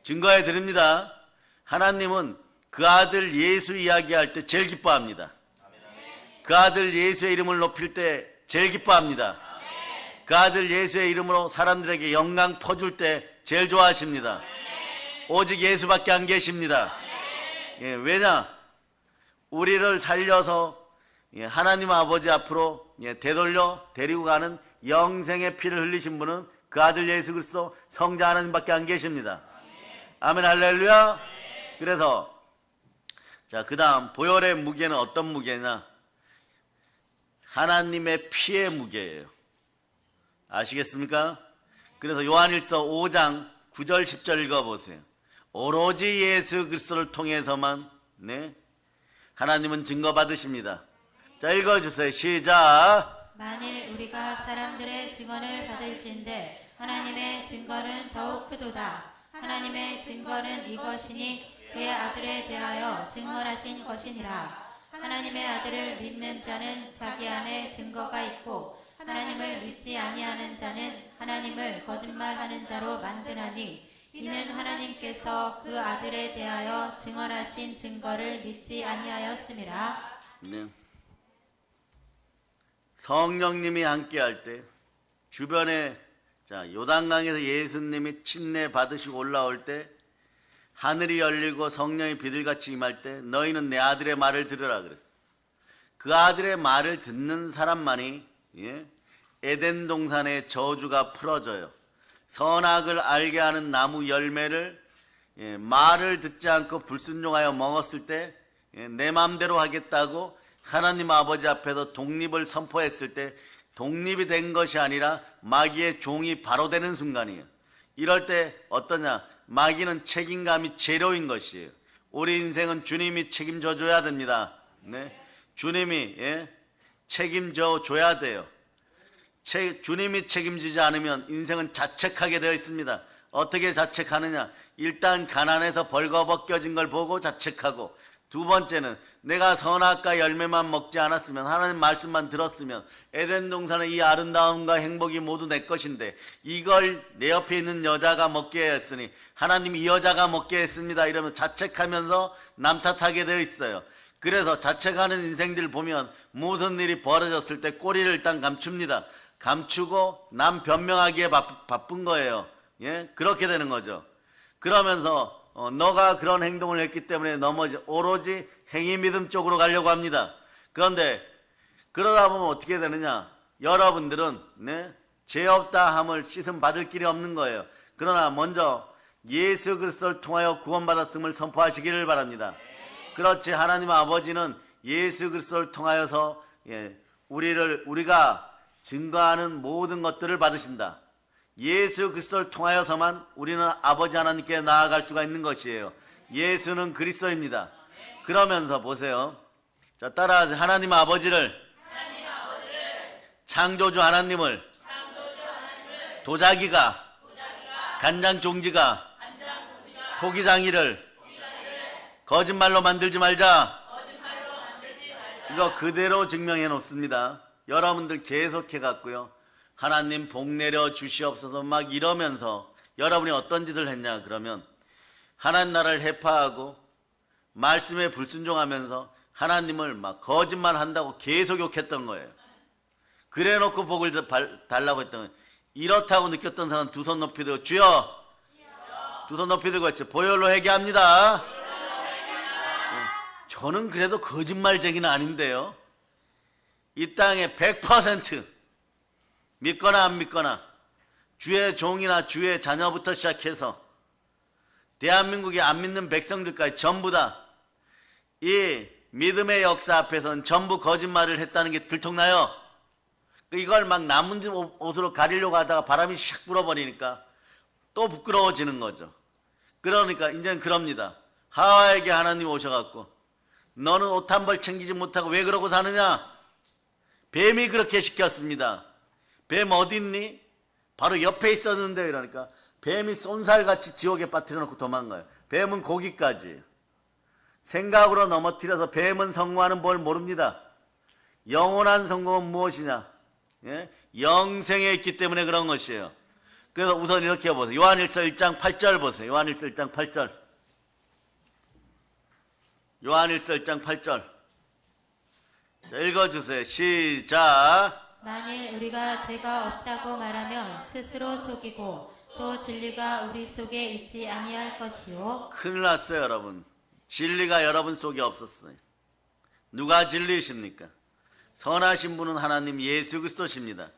증거해 드립니다. 하나님은 그 아들 예수 이야기할 때 제일 기뻐합니다. 그 아들 예수의 이름을 높일 때 제일 기뻐합니다. 그 아들 예수의 이름으로 사람들에게 영광 퍼줄 때 제일 좋아하십니다. 오직 예수밖에 안 계십니다. 왜냐? 우리를 살려서 하나님 아버지 앞으로 되돌려 데리고 가는 영생의 피를 흘리신 분은 그 아들 예수 그리스도 성자 하나님밖에 안 계십니다. 아멘 할렐루야. 그래서 자, 그 다음 보혈의 무게는 어떤 무게냐? 하나님의 피의 무게예요. 아시겠습니까? 그래서 요한일서 5장 9절 10절 읽어보세요. 오로지 예수 그리스도를 통해서만 하나님은 증거받으십니다. 자, 읽어주세요. 시작. 만일 우리가 사람들의 증언을 받을진대 하나님의 증거는 더욱 크도다. 하나님의 증거는 이것이니 그의 아들에 대하여 증언하신 것이니라. 하나님의 아들을 믿는 자는 자기 안에 증거가 있고 하나님을 믿지 아니하는 자는 하나님을 거짓말하는 자로 만드나니 이는 하나님께서 그 아들에 대하여 증언하신 증거를 믿지 아니하였음이라. 네. 성령님이 함께할 때 주변에 요단강에서 예수님이 침례 받으시고 올라올 때 하늘이 열리고 성령이 비둘같이 임할 때 너희는 내 아들의 말을 들으라 그랬어. 그 아들의 말을 듣는 사람만이 에덴 동산의 저주가 풀어져요. 선악을 알게 하는 나무 열매를 말을 듣지 않고 불순종하여 먹었을 때 내 마음대로 하겠다고 하나님 아버지 앞에서 독립을 선포했을 때 독립이 된 것이 아니라 마귀의 종이 바로 되는 순간이에요. 이럴 때 어떠냐? 마귀는 책임감이 제로인 것이에요. 우리 인생은 주님이 책임져 줘야 됩니다. 네? 주님이 책임져 줘야 돼요. 주님이 책임지지 않으면 인생은 자책하게 되어 있습니다. 어떻게 자책하느냐? 일단 가난해서 벌거벗겨진 걸 보고 자책하고, 두 번째는 내가 선악과 열매만 먹지 않았으면, 하나님 말씀만 들었으면 에덴 동산의 이 아름다움과 행복이 모두 내 것인데 이걸 내 옆에 있는 여자가 먹게 했으니 하나님이 이 여자가 먹게 했습니다 이러면 자책하면서 남 탓하게 되어 있어요. 그래서 자책하는 인생들 보면 무슨 일이 벌어졌을 때 꼬리를 일단 감춥니다. 감추고 남 변명하기에 바쁜 거예요. 그렇게 되는 거죠. 그러면서 너가 그런 행동을 했기 때문에 오로지 행위 믿음 쪽으로 가려고 합니다. 그런데 그러다 보면 어떻게 되느냐? 여러분들은 죄 없다 함을 씻음 받을 길이 없는 거예요. 그러나 먼저 예수 그리스도를 통하여 구원받았음을 선포하시기를 바랍니다. 그렇지, 하나님 아버지는 예수 그리스도를 통하여서 우리가 증거하는 모든 것들을 받으신다. 예수 그리스도를 통하여서만 우리는 아버지 하나님께 나아갈 수가 있는 것이에요. 예수는 그리스도입니다. 그러면서 보세요. 자, 따라하세요. 하나님 아버지를 창조주 하나님을 도자기가 간장종지가 토기장이를 거짓말로 만들지 말자. 이거 그대로 증명해 놓습니다. 여러분들 계속해 갔고요. 하나님 복 내려 주시옵소서 막 이러면서 여러분이 어떤 짓을 했냐 그러면 하나님 나라를 해파하고 말씀에 불순종하면서 하나님을 막 거짓말 한다고 계속 욕했던 거예요. 그래 놓고 복을 달라고 했던 거예요. 이렇다고 느꼈던 사람 두 손 높이 들고 주여, 두 손 높이 들고 했죠. 보혈로 회개합니다. 저는 그래도 거짓말쟁이는 아닌데요. 이 땅에 100% 믿거나 안 믿거나 주의 종이나 주의 자녀부터 시작해서 대한민국의 안 믿는 백성들까지 전부 다 이 믿음의 역사 앞에서는 전부 거짓말을 했다는 게 들통나요. 이걸 막 남은 옷으로 가리려고 하다가 바람이 샥 불어버리니까 또 부끄러워지는 거죠. 그러니까 이제는 그럽니다. 하와에게 하나님 오셔갖고 너는 옷 한 벌 챙기지 못하고 왜 그러고 사느냐? 뱀이 그렇게 시켰습니다. 뱀 어디 있니? 바로 옆에 있었는데 이러니까 뱀이 쏜살같이 지옥에 빠뜨려 놓고 도망가요. 뱀은 고기까지 생각으로 넘어뜨려서 뱀은 성공하는 뭘 모릅니다. 영원한 성공은 무엇이냐? 영생에 있기 때문에 그런 것이에요. 그래서 우선 이렇게 보세요. 요한일서 1장 8절 보세요. 요한일서 1장 8절. 요한일서 1장 8절. 자, 읽어주세요. 시작. 만일 우리가 죄가 없다고 말하면 스스로 속이고 또 진리가 우리 속에 있지 아니할 것이요. 큰일 났어요, 여러분. 진리가 여러분 속에 없었어요. 누가 진리이십니까? 선하신 분은 하나님 예수 그리스도십니다.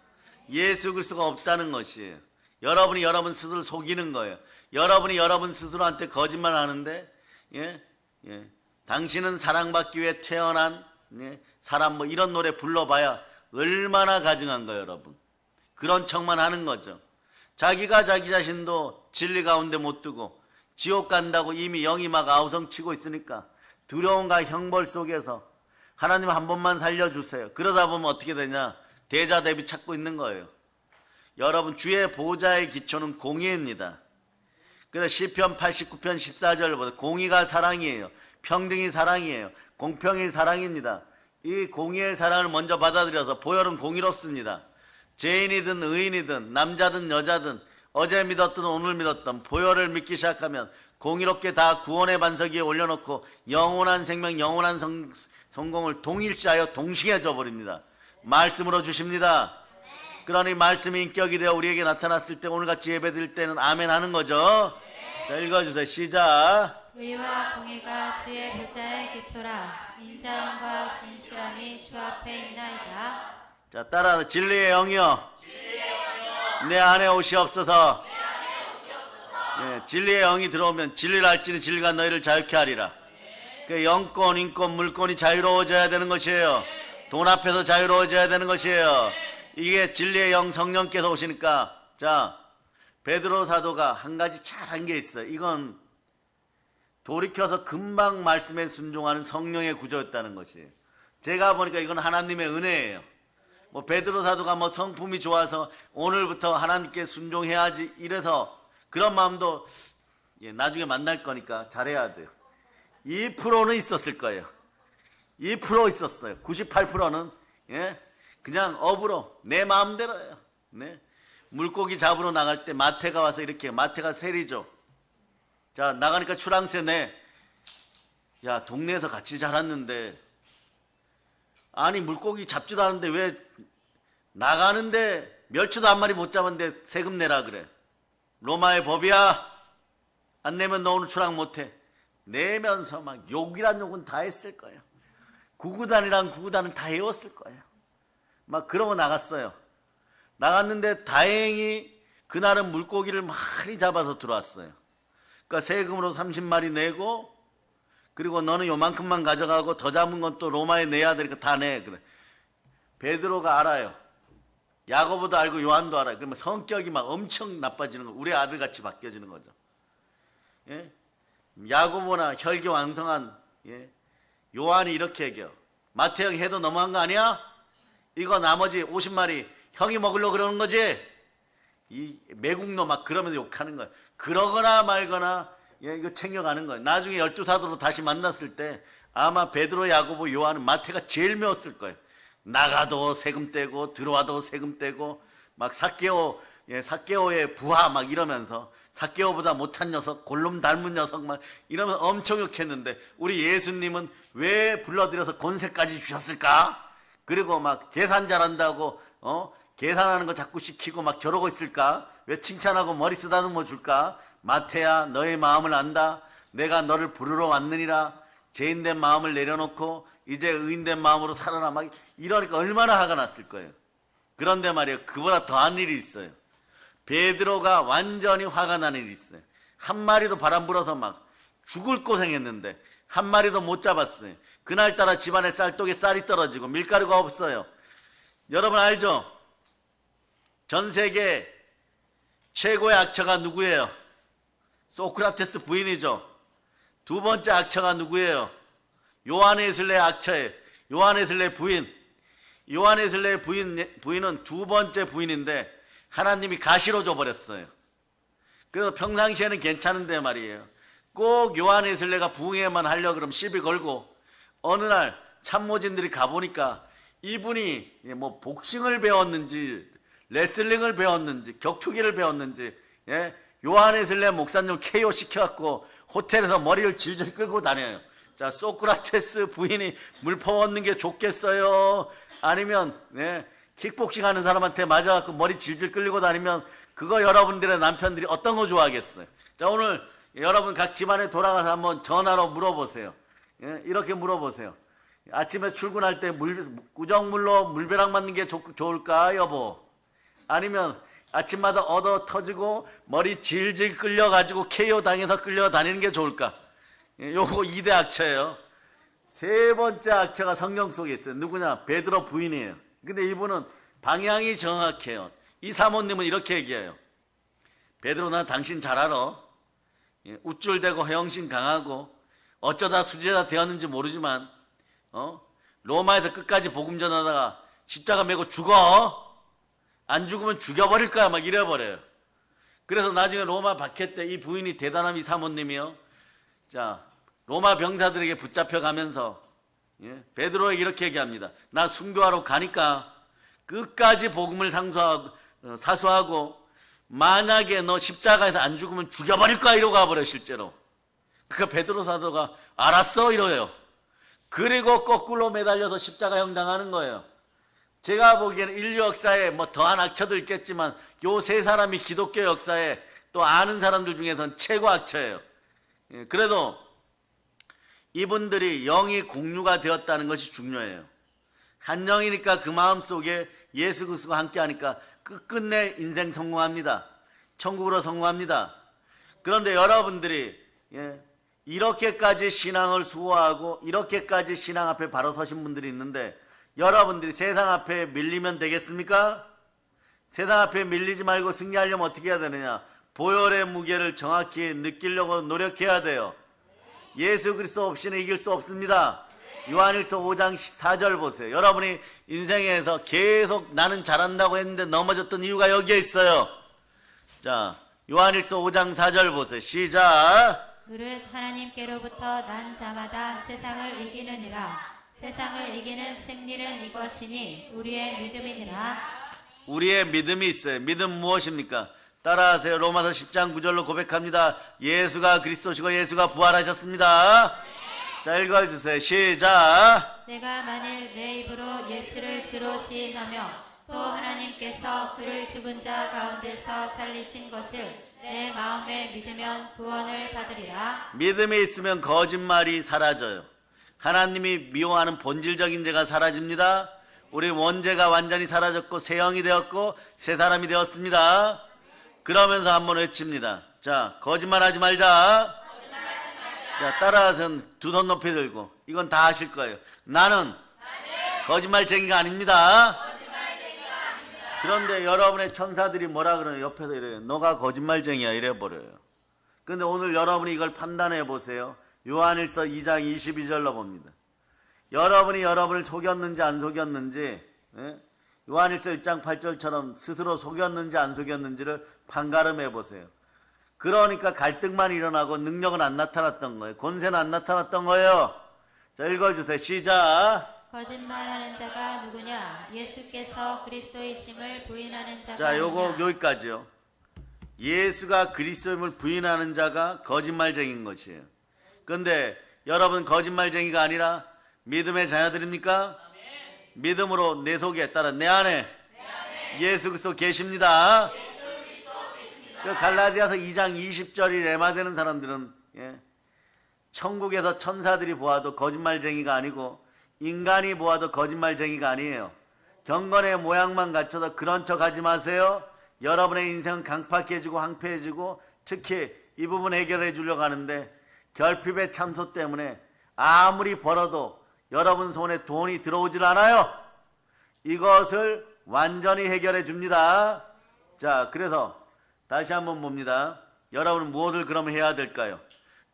예수 그리스도가 없다는 것이에요. 여러분이 여러분 스스로 속이는 거예요. 여러분이 여러분 스스로한테 거짓말 하는데 당신은 사랑받기 위해 태어난 사람 뭐 이런 노래 불러봐야 얼마나 가증한 거예요, 여러분. 그런 척만 하는 거죠. 자기가 자기 자신도 진리 가운데 못 두고 지옥 간다고 이미 영이 막 아우성치고 있으니까 두려움과 형벌 속에서 하나님 한 번만 살려주세요. 그러다 보면 어떻게 되냐? 대자 대비 찾고 있는 거예요. 여러분, 주의 보좌의 기초는 공의입니다. 그래서 시편 89편 14절 보세요. 공의가 사랑이에요. 평등이 사랑이에요. 공평이 사랑입니다. 이 공의의 사랑을 먼저 받아들여서 보혈은 공의롭습니다. 죄인이든 의인이든 남자든 여자든 어제 믿었던 오늘 믿었던 보혈을 믿기 시작하면 공의롭게 다 구원의 반석 위에 올려놓고 영원한 생명, 영원한 성공을 동일시하여 동시해져 버립니다. 말씀으로 주십니다. 그러니 말씀이 인격이 되어 우리에게 나타났을 때 오늘같이 예배드릴 때는 아멘 하는 거죠. 자, 읽어주세요. 시작. 의와 공의가 주의 보좌에 기초라. 인자함과 진실함이 주 앞에 있나이다. 자, 따라 진리의 영이여 내 안에 오시옵소서. 예, 진리의 영이 들어오면 진리를 알지니 진리가 너희를 자유케 하리라. 그 영권, 인권, 물권이 자유로워져야 되는 것이에요. 돈 앞에서 자유로워져야 되는 것이에요. 이게 진리의 영 성령께서 오시니까. 자, 베드로 사도가 한 가지 잘한 게 있어요. 이건 돌이켜서 금방 말씀에 순종하는 성령의 구조였다는 것이에요. 제가 보니까 이건 하나님의 은혜예요. 뭐 베드로 사도가 뭐 성품이 좋아서 오늘부터 하나님께 순종해야지 이래서 그런 마음도 나중에 만날 거니까 잘해야 돼요. 2%는 있었을 거예요. 2% 있었어요. 98%는 그냥 업으로 내 마음대로예요. 네. 물고기 잡으러 나갈 때 마태가 와서 이렇게 마태가 세리죠. 자, 나가니까 출항세 내. 야, 동네에서 같이 자랐는데 아니 물고기 잡지도 않은데 왜 나가는데 멸치도 한 마리 못 잡았는데 세금 내라 그래. 로마의 법이야. 안 내면 너 오늘 출항 못해. 내면서 막 욕이란 욕은 다 했을 거예요. 구구단이란 구구단은 다 해왔을 거예요. 막 그러고 나갔어요. 나갔는데 다행히 그날은 물고기를 많이 잡아서 들어왔어요. 그러니까 세금으로 30마리 내고 그리고 너는 요만큼만 가져가고 더 잡은 건 또 로마에 내야 되니까 다 내. 그래. 베드로가 알아요. 야고보도 알고 요한도 알아요. 그러면 성격이 막 엄청 나빠지는 거. 우리 아들같이 바뀌어지는 거죠. 예? 야고보나 혈기왕성한 요한이 이렇게 얘기해요. 마태형 해도 너무한 거 아니야? 이거 나머지 50마리 형이 먹으려고 그러는 거지? 이 매국노 막 그러면서 욕하는 거예요. 그러거나 말거나 이거 챙겨가는 거예요. 나중에 12사도로 다시 만났을 때 아마 베드로, 야고보, 요한은 마태가 제일 매웠을 거예요. 나가도 세금 떼고 들어와도 세금 떼고 막 삭개오의 부하 막 이러면서 삭개오보다 못한 녀석, 골룸 닮은 녀석 막 이러면 엄청 욕했는데 우리 예수님은 왜 불러들여서 권세까지 주셨을까? 그리고 막 계산 잘한다고 계산하는 거 자꾸 시키고 막 저러고 있을까? 왜 칭찬하고 머리 쓰다듬어 줄까? 마태야, 너의 마음을 안다. 내가 너를 부르러 왔느니라. 죄인된 마음을 내려놓고 이제 의인된 마음으로 살아라. 막 이러니까 얼마나 화가 났을 거예요. 그런데 말이에요, 그보다 더한 일이 있어요. 베드로가 완전히 화가 나는 일이 있어요. 한 마리도 바람 불어서 막 죽을 고생했는데 한 마리도 못 잡았어요. 그날따라 집안에 쌀독에 쌀이 떨어지고 밀가루가 없어요. 여러분 알죠? 전 세계 최고의 악처가 누구예요? 소크라테스 부인이죠. 두 번째 악처가 누구예요? 요한에슬레 악처예요. 요한에슬레 부인. 요한에슬레 부인은 두 번째 부인인데 하나님이 가시로 줘버렸어요. 그래서 평상시에는 괜찮은데 말이에요. 꼭 요한에슬레가 부흥회만 하려고 그러면 시비 걸고 어느 날 참모진들이 가보니까 이분이 뭐 복싱을 배웠는지 레슬링을 배웠는지 격투기를 배웠는지 요한에슬레 목사님 KO 시켜갖고 호텔에서 머리를 질질 끌고 다녀요. 자, 소크라테스 부인이 물 퍼붓는 게 좋겠어요? 아니면 킥복싱 하는 사람한테 맞아갖고 머리 질질 끌리고 다니면 그거 여러분들의 남편들이 어떤 거 좋아하겠어요? 자, 오늘 여러분 각 집안에 돌아가서 한번 전화로 물어보세요. 이렇게 물어보세요. 아침에 출근할 때 구정물로 물벼락 맞는 게 좋을까 여보? 아니면 아침마다 얻어 터지고 머리 질질 끌려가지고 KO 당해서 끌려다니는 게 좋을까? 요거 2대 악처예요. 세 번째 악처가 성경 속에 있어요. 누구냐? 베드로 부인이에요. 근데 이분은 방향이 정확해요. 이 사모님은 이렇게 얘기해요. 베드로, 난 당신 잘 알아. 우쭐대고 허영심 강하고 어쩌다 수제자 되었는지 모르지만 로마에서 끝까지 복음 전하다가 십자가 메고 죽어. 안 죽으면 죽여버릴 거야. 막 이래버려요. 그래서 나중에 로마 박해 때 이 부인이 대단한 이 사모님이요. 자, 로마 병사들에게 붙잡혀가면서 베드로에게 이렇게 얘기합니다. 나 순교하러 가니까 끝까지 복음을 사수하고 만약에 너 십자가에서 안 죽으면 죽여버릴 거야 이러고 가버려 실제로. 그러니까 베드로 사도가 알았어 이러요. 그리고 거꾸로 매달려서 십자가형 당하는 거예요. 제가 보기에는 인류 역사에 뭐 더한 악처도 있겠지만 요 세 사람이 기독교 역사에 또 아는 사람들 중에서는 최고 악처예요. 그래도 이분들이 영이 공유가 되었다는 것이 중요해요. 한 영이니까 그 마음속에 예수 그리스도와 함께 하니까 끝끝내 인생 성공합니다. 천국으로 성공합니다. 그런데 여러분들이 이렇게까지 신앙을 수호하고 이렇게까지 신앙 앞에 바로 서신 분들이 있는데 여러분들이 세상 앞에 밀리면 되겠습니까? 세상 앞에 밀리지 말고 승리하려면 어떻게 해야 되느냐? 보혈의 무게를 정확히 느끼려고 노력해야 돼요. 예수 그리스도 없이는 이길 수 없습니다. 요한일서 5장 4절 보세요. 여러분이 인생에서 계속 나는 잘한다고 했는데 넘어졌던 이유가 여기에 있어요. 자, 요한일서 5장 4절 보세요. 시작. 그릇 하나님께로부터 난 자마다 세상을 이기느니라. 세상을 이기는 승리는 이것이니 우리의 믿음이니라. 우리의 믿음이 있어요. 믿음 무엇입니까? 따라하세요. 로마서 10장 9절로 고백합니다. 예수가 그리스도시고 예수가 부활하셨습니다. 자, 읽어주세요. 시작. 내가 만일 내 입으로 예수를 주로 시인하며 또 하나님께서 그를 죽은 자 가운데서 살리신 것을 내 마음에 믿으면 구원을 받으리라. 믿음이 있으면 거짓말이 사라져요. 하나님이 미워하는 본질적인 죄가 사라집니다. 우리 원죄가 완전히 사라졌고 새 영이 되었고 새 사람이 되었습니다. 그러면서 한번 외칩니다. 자, 거짓말하지 말자. 자, 따라서 두 손 높이 들고 이건 다 하실 거예요. 나는 거짓말쟁이가 아닙니다. 그런데 여러분의 천사들이 뭐라 그러냐? 옆에서 이래요. 너가 거짓말쟁이야 이래버려요. 근데 오늘 여러분이 이걸 판단해 보세요. 요한일서 2장 22절로 봅니다. 여러분이 여러분을 속였는지 안 속였는지, 요한일서 1장 8절처럼 스스로 속였는지 안 속였는지를 판가름해 보세요. 그러니까 갈등만 일어나고 능력은 안 나타났던 거예요. 권세는 안 나타났던 거예요. 자, 읽어주세요. 시작. 거짓말하는 자가 누구냐? 예수께서 그리스도이심을 부인하는 자가 자, 요거 아니냐? 여기까지요. 예수가 그리스도임을 부인하는 자가 거짓말쟁이인 것이에요. 그런데 여러분 거짓말쟁이가 아니라 믿음의 자녀들입니까? 믿음으로 내 속에 따라 내 안에 예수 그리스도 계십니다. 그 갈라디아서 2장 20절이 레마되는 사람들은 천국에서 천사들이 보아도 거짓말쟁이가 아니고 인간이 보아도 거짓말쟁이가 아니에요. 경건의 모양만 갖춰서 그런 척 하지 마세요. 여러분의 인생은 강팍해지고 황폐해지고 특히 이 부분 해결해 주려고 하는데 결핍의 참소 때문에 아무리 벌어도 여러분 손에 돈이 들어오질 않아요. 이것을 완전히 해결해 줍니다. 자, 그래서 다시 한번 봅니다. 여러분은 무엇을 그럼 해야 될까요?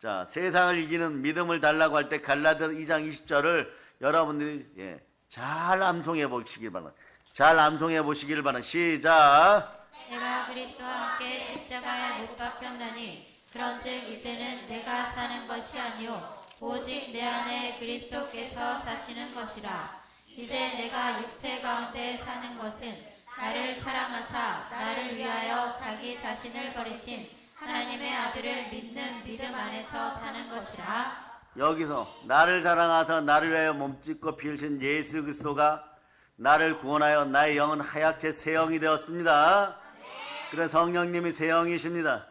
자, 세상을 이기는 믿음을 달라고 할 때 갈라디아서 2장 20절을 여러분들이 잘 암송해 보시길 바랍니다. 잘 암송해 보시길 바랍니다. 시작. 내가 그리스도와 함께 십자가에 못 박혔나니 그런즉 이제는 내가 사는 것이 아니요 오직 내 안에 그리스도께서 사시는 것이라. 이제 내가 육체 가운데 사는 것은 나를 사랑하사 나를 위하여 자기 자신을 버리신 하나님의 아들을 믿는 믿음 안에서 사는 것이라. 여기서 나를 사랑하사 나를 위하여 몸짓고 피 흘리신 예수 그리스도가 나를 구원하여 나의 영은 하얗게 새 영이 되었습니다. 그래서 성령님이 새 영이십니다.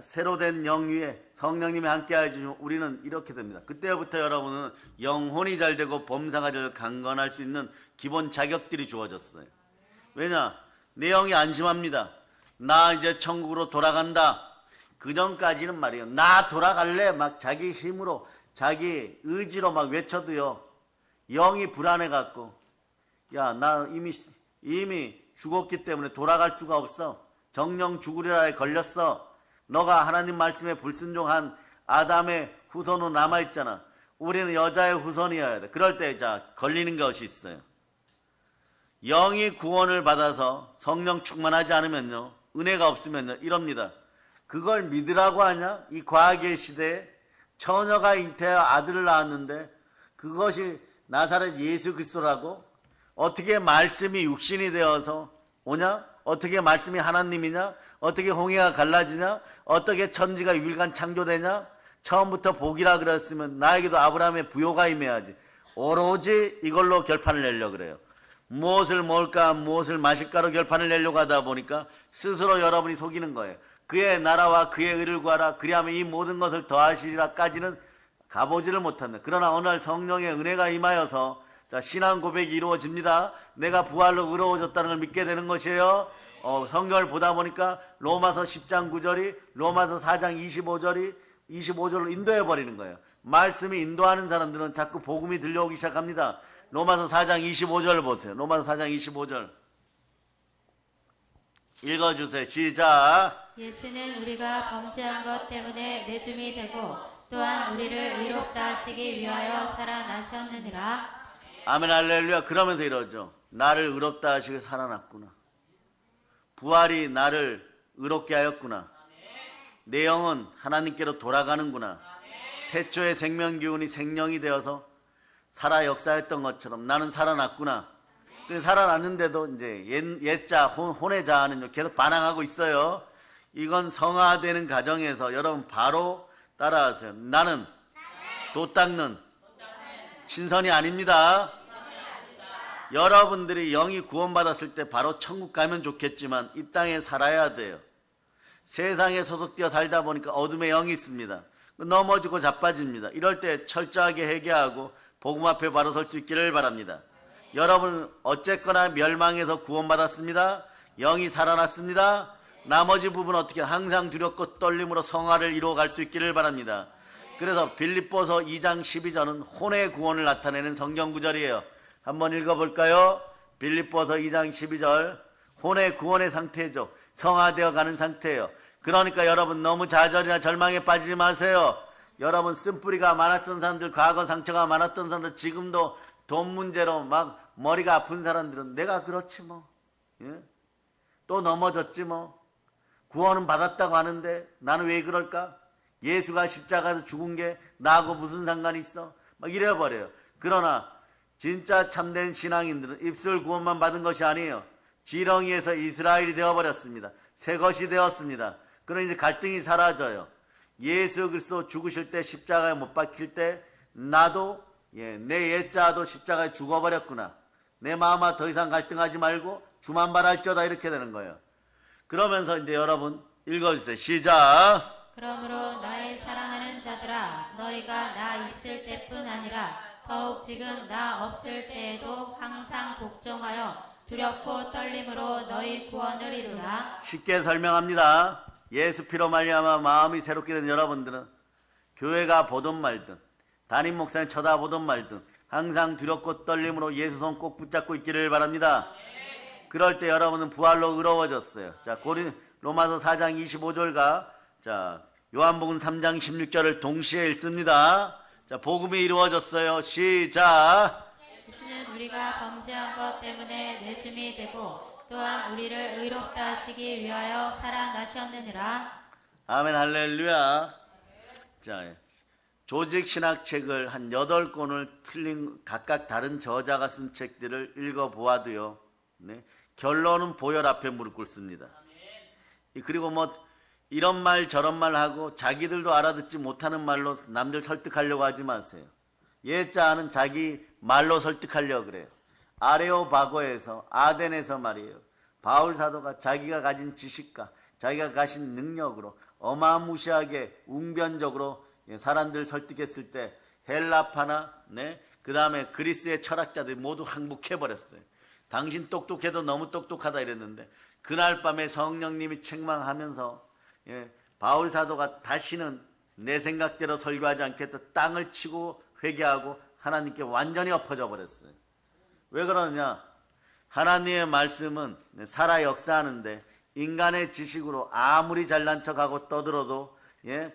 새로 된 영 위에 성령님이 함께 해주시면 우리는 이렇게 됩니다. 그때부터 여러분은 영혼이 잘 되고 범사가 잘 강건할 수 있는 기본 자격들이 주어졌어요. 왜냐? 내 영이 안심합니다. 나 이제 천국으로 돌아간다. 그 전까지는 말이에요. 나 돌아갈래? 막 자기 힘으로 자기 의지로 막 외쳐도요. 영이 불안해갖고 야, 나 이미 죽었기 때문에 돌아갈 수가 없어. 정령 죽으리라에 걸렸어. 너가 하나님 말씀에 불순종한 아담의 후손으로 남아있잖아. 우리는 여자의 후손이어야 돼. 그럴 때 자 걸리는 것이 있어요. 영이 구원을 받아서 성령 충만하지 않으면요. 은혜가 없으면요. 이럽니다. 그걸 믿으라고 하냐? 이 과학의 시대에 처녀가 잉태하여 아들을 낳았는데 그것이 나사렛 예수 그리스도라고? 어떻게 말씀이 육신이 되어서 오냐? 어떻게 말씀이 하나님이냐? 어떻게 홍해가 갈라지냐? 어떻게 천지가 유일간 창조되냐? 처음부터 복이라 그랬으면 나에게도 아브라함의 부요가 임해야지. 오로지 이걸로 결판을 내려고 그래요. 무엇을 먹을까 무엇을 마실까로 결판을 내려고 하다 보니까 스스로 여러분이 속이는 거예요. 그의 나라와 그의 의를 구하라. 그리하면 이 모든 것을 더하시리라까지는 가보지를 못합니다. 그러나 어느 날 성령의 은혜가 임하여서 자, 신앙 고백이 이루어집니다. 내가 부활로 의로워졌다는 걸 믿게 되는 것이에요. 성경을 보다 보니까 로마서 10장 9절이 로마서 4장 25절로 인도해 버리는 거예요. 말씀이 인도하는 사람들은 자꾸 복음이 들려오기 시작합니다. 로마서 4장 25절 보세요. 로마서 4장 25절 읽어주세요. 시작. 예수는 우리가 범죄한 것 때문에 내줌이 되고 또한 우리를 의롭다 하시기 위하여 살아나셨느니라. 아멘 할렐루야. 그러면서 이러죠. 나를 의롭다 하시고 살아났구나. 부활이 나를 의롭게 하였구나. 내 영은 하나님께로 돌아가는구나. 태초의 생명 기운이 생명이 되어서 살아 역사했던 것처럼 나는 살아났구나. 살아났는데도 이제 옛자 혼의 자아는 계속 반항하고 있어요. 이건 성화되는 과정에서 여러분 바로 따라하세요. 나는 도 닦는 신선이 아닙니다. 여러분들이 영이 구원받았을 때 바로 천국 가면 좋겠지만 이 땅에 살아야 돼요. 세상에 소속되어 살다 보니까 어둠의 영이 있습니다. 넘어지고 자빠집니다. 이럴 때 철저하게 회개하고 복음 앞에 바로 설 수 있기를 바랍니다. 여러분 어쨌거나 멸망에서 구원받았습니다. 영이 살아났습니다. 나머지 부분 어떻게 항상 두렵고 떨림으로 성화를 이루어갈 수 있기를 바랍니다. 그래서 빌립보서 2장 12절은 혼의 구원을 나타내는 성경 구절이에요. 한번 읽어볼까요? 빌립보서 2장 12절 혼의 구원의 상태죠. 성화되어 가는 상태예요. 그러니까 여러분 너무 좌절이나 절망에 빠지지 마세요. 여러분 쓴뿌리가 많았던 사람들, 과거 상처가 많았던 사람들, 지금도 돈 문제로 막 머리가 아픈 사람들은 내가 그렇지 뭐, 예? 또 넘어졌지 뭐, 구원은 받았다고 하는데 나는 왜 그럴까? 예수가 십자가에서 죽은 게 나하고 무슨 상관이 있어? 막 이래버려요. 그러나 진짜 참된 신앙인들은 입술 구원만 받은 것이 아니에요. 지렁이에서 이스라엘이 되어버렸습니다. 새 것이 되었습니다. 그러니 이제 갈등이 사라져요. 예수 그리스도 죽으실 때 십자가에 못 박힐 때 나도 내 옛자도 십자가에 죽어버렸구나. 내 마음아 더 이상 갈등하지 말고 주만 바랄지어다 이렇게 되는 거예요. 그러면서 이제 여러분 읽어주세요. 시작. 그러므로 나의 사랑하는 자들아 너희가 나 있을 때뿐 아니라 더욱 지금 나 없을 때에도 항상 복종하여 두렵고 떨림으로 너희 구원을 이루라. 쉽게 설명합니다. 예수 피로 말미암아 마음이 새롭게 된 여러분들은 교회가 보든 말든 담임 목사님 쳐다보든 말든 항상 두렵고 떨림으로 예수 손 꼭 붙잡고 있기를 바랍니다. 그럴 때 여러분은 부활로 의로워졌어요. 자, 로마서 4장 25절과 자, 요한복음 3장 16절을 동시에 읽습니다. 자, 복음이 이루어졌어요. 시작. 예수는 우리가 범죄한 것 때문에 내줌이 되고 또한 우리를 의롭다 하시기 위하여 살아나셨느니라. 아멘 할렐루야. 자, 조직 신학 책을 한 8권을 틀린 각각 다른 저자가 쓴 책들을 읽어보아도요. 네, 결론은 보혈 앞에 무릎 꿇습니다. 그리고 뭐 이런 말 저런 말 하고 자기들도 알아듣지 못하는 말로 남들 설득하려고 하지 마세요. 옛자는 자기 말로 설득하려고 그래요. 아레오바고에서 아덴에서 말이에요. 바울 사도가 자기가 가진 지식과 자기가 가진 능력으로 어마무시하게 웅변적으로 사람들을 설득했을 때 헬라파나 그 다음에 그리스의 철학자들이 모두 항복해버렸어요. 당신 똑똑해도 너무 똑똑하다 이랬는데 그날 밤에 성령님이 책망하면서 바울 사도가 다시는 내 생각대로 설교하지 않겠다 땅을 치고 회개하고 하나님께 완전히 엎어져 버렸어요. 왜 그러느냐? 하나님의 말씀은 살아 역사하는데 인간의 지식으로 아무리 잘난 척하고 떠들어도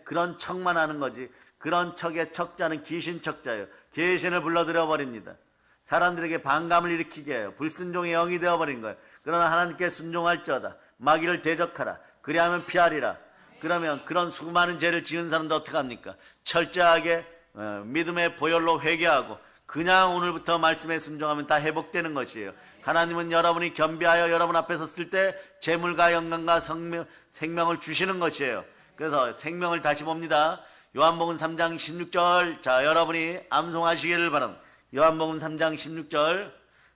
그런 척만 하는 거지. 그런 척의 척자는 귀신 척자예요. 귀신을 불러들여 버립니다. 사람들에게 반감을 일으키게 해요. 불순종의 영이 되어버린 거예요. 그러나 하나님께 순종할지어다. 마귀를 대적하라. 그리하면 피하리라. 그러면 그런 수많은 죄를 지은 사람도 어떡합니까? 철저하게 믿음의 보혈로 회개하고 그냥 오늘부터 말씀에 순종하면 다 회복되는 것이에요. 하나님은 여러분이 겸비하여 여러분 앞에 섰을 때 재물과 영광과 생명을 주시는 것이에요. 그래서 생명을 다시 봅니다. 요한복음 3장 16절. 자, 여러분이 암송하시기를 바랍니다. 요한복음 3장 16절.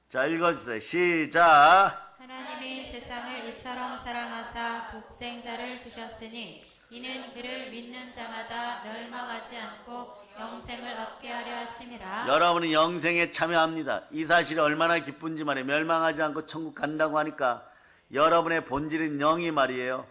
자, 읽어주세요. 시작. 하나님이 세상을 이처럼 사랑하사 독생자를 주셨으니 이는 그를 믿는 자마다 멸망하지 않고 영생을 얻게 하려 하심이라. 여러분이 영생에 참여합니다. 이 사실이 얼마나 기쁜지 말이에요. 멸망하지 않고 천국 간다고 하니까 여러분의 본질인 영이 말이에요.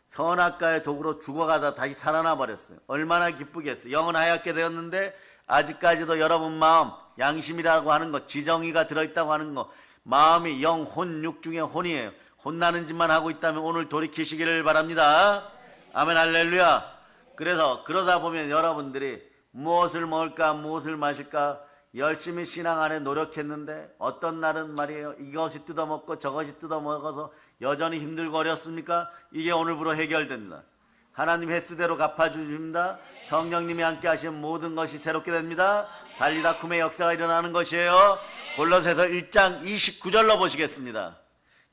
선악과의 도구로 죽어가다 다시 살아나 버렸어요. 얼마나 기쁘겠어요. 영은 하얗게 되었는데 아직까지도 여러분 마음, 양심이라고 하는 것, 지정의가 들어있다고 하는 것, 마음이 영, 혼, 육 중에 혼이에요. 혼나는 짓만 하고 있다면 오늘 돌이키시기를 바랍니다. 아멘, 할렐루야. 그래서 그러다 보면 여러분들이 무엇을 먹을까, 무엇을 마실까 열심히 신앙 안에 노력했는데 어떤 날은 말이에요. 이것이 뜯어먹고 저것이 뜯어먹어서 여전히 힘들고 어렵습니까? 이게 오늘부로 해결됩니다. 하나님 횟수대로 갚아주십니다. 성령님이 함께 하시면 모든 것이 새롭게 됩니다. 달리다쿰의 역사가 일어나는 것이에요. 골로새서 1장 29절로 보시겠습니다.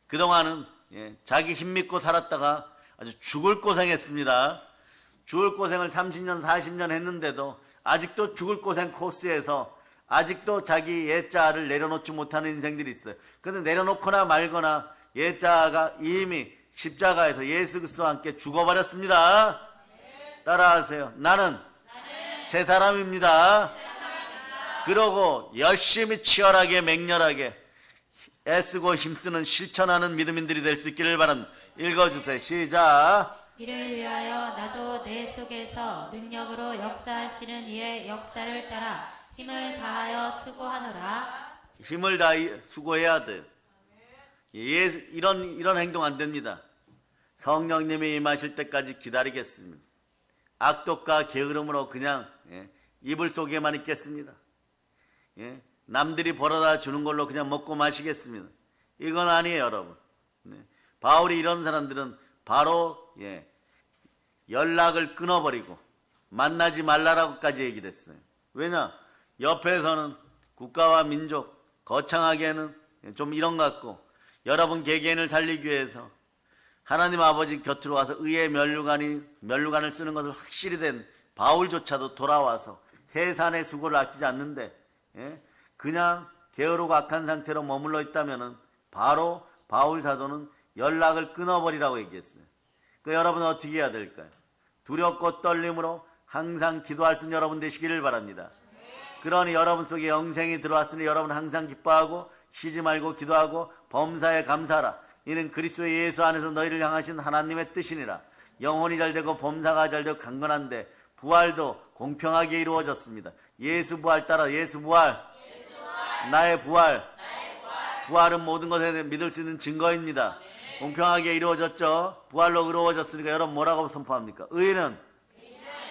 그동안은 자기 힘 믿고 살았다가 아주 죽을 고생했습니다. 죽을 고생을 30년 40년 했는데도 아직도 죽을 고생 코스에서 아직도 자기 옛자아를 내려놓지 못하는 인생들이 있어요. 근데 내려놓거나 말거나 옛자아가 이미 십자가에서 예수 그리스도와 함께 죽어버렸습니다. 따라하세요. 나는 새 사람입니다. 그러고 열심히 치열하게 맹렬하게 애쓰고 힘쓰는 실천하는 믿음인들이 될 수 있기를 바랍니다. 읽어주세요. 시작. 이를 위하여 나도 내 속에서 능력으로 역사하시는 이의 역사를 따라 힘을 다하여 수고하노라. 힘을 다해 수고해야 돼요. 이런 행동 안 됩니다. 성령님이 임하실 때까지 기다리겠습니다. 악독과 게으름으로 그냥 이불 속에만 있겠습니다. 남들이 벌어다 주는 걸로 그냥 먹고 마시겠습니다. 이건 아니에요, 여러분. 바울이 이런 사람들은 바로 연락을 끊어버리고 만나지 말라라고까지 얘기를 했어요. 왜냐? 옆에서는 국가와 민족 거창하게는 좀 이런 것 같고 여러분 개개인을 살리기 위해서 하나님 아버지 곁으로 와서 의의 면류관을 쓰는 것을 확실히 된 바울조차도 돌아와서 해산의 수고를 아끼지 않는데 그냥 게으르고 악한 상태로 머물러 있다면은 바로 바울 사도는 연락을 끊어버리라고 얘기했어요. 그 여러분 어떻게 해야 될까요? 두렵고 떨림으로 항상 기도할 수 있는 여러분 되시기를 바랍니다. 그러니 여러분 속에 영생이 들어왔으니 여러분 항상 기뻐하고 쉬지 말고 기도하고 범사에 감사하라. 이는 그리스도 예수 안에서 너희를 향하신 하나님의 뜻이니라. 영혼이 잘되고 범사가 잘되고 강건한데 부활도 공평하게 이루어졌습니다. 예수 부활 따라 예수 부활. 나의 부활. 부활은 모든 것에 믿을 수 있는 증거입니다. 공평하게 이루어졌죠. 부활로 이루어졌으니까 여러분 뭐라고 선포합니까? 의인은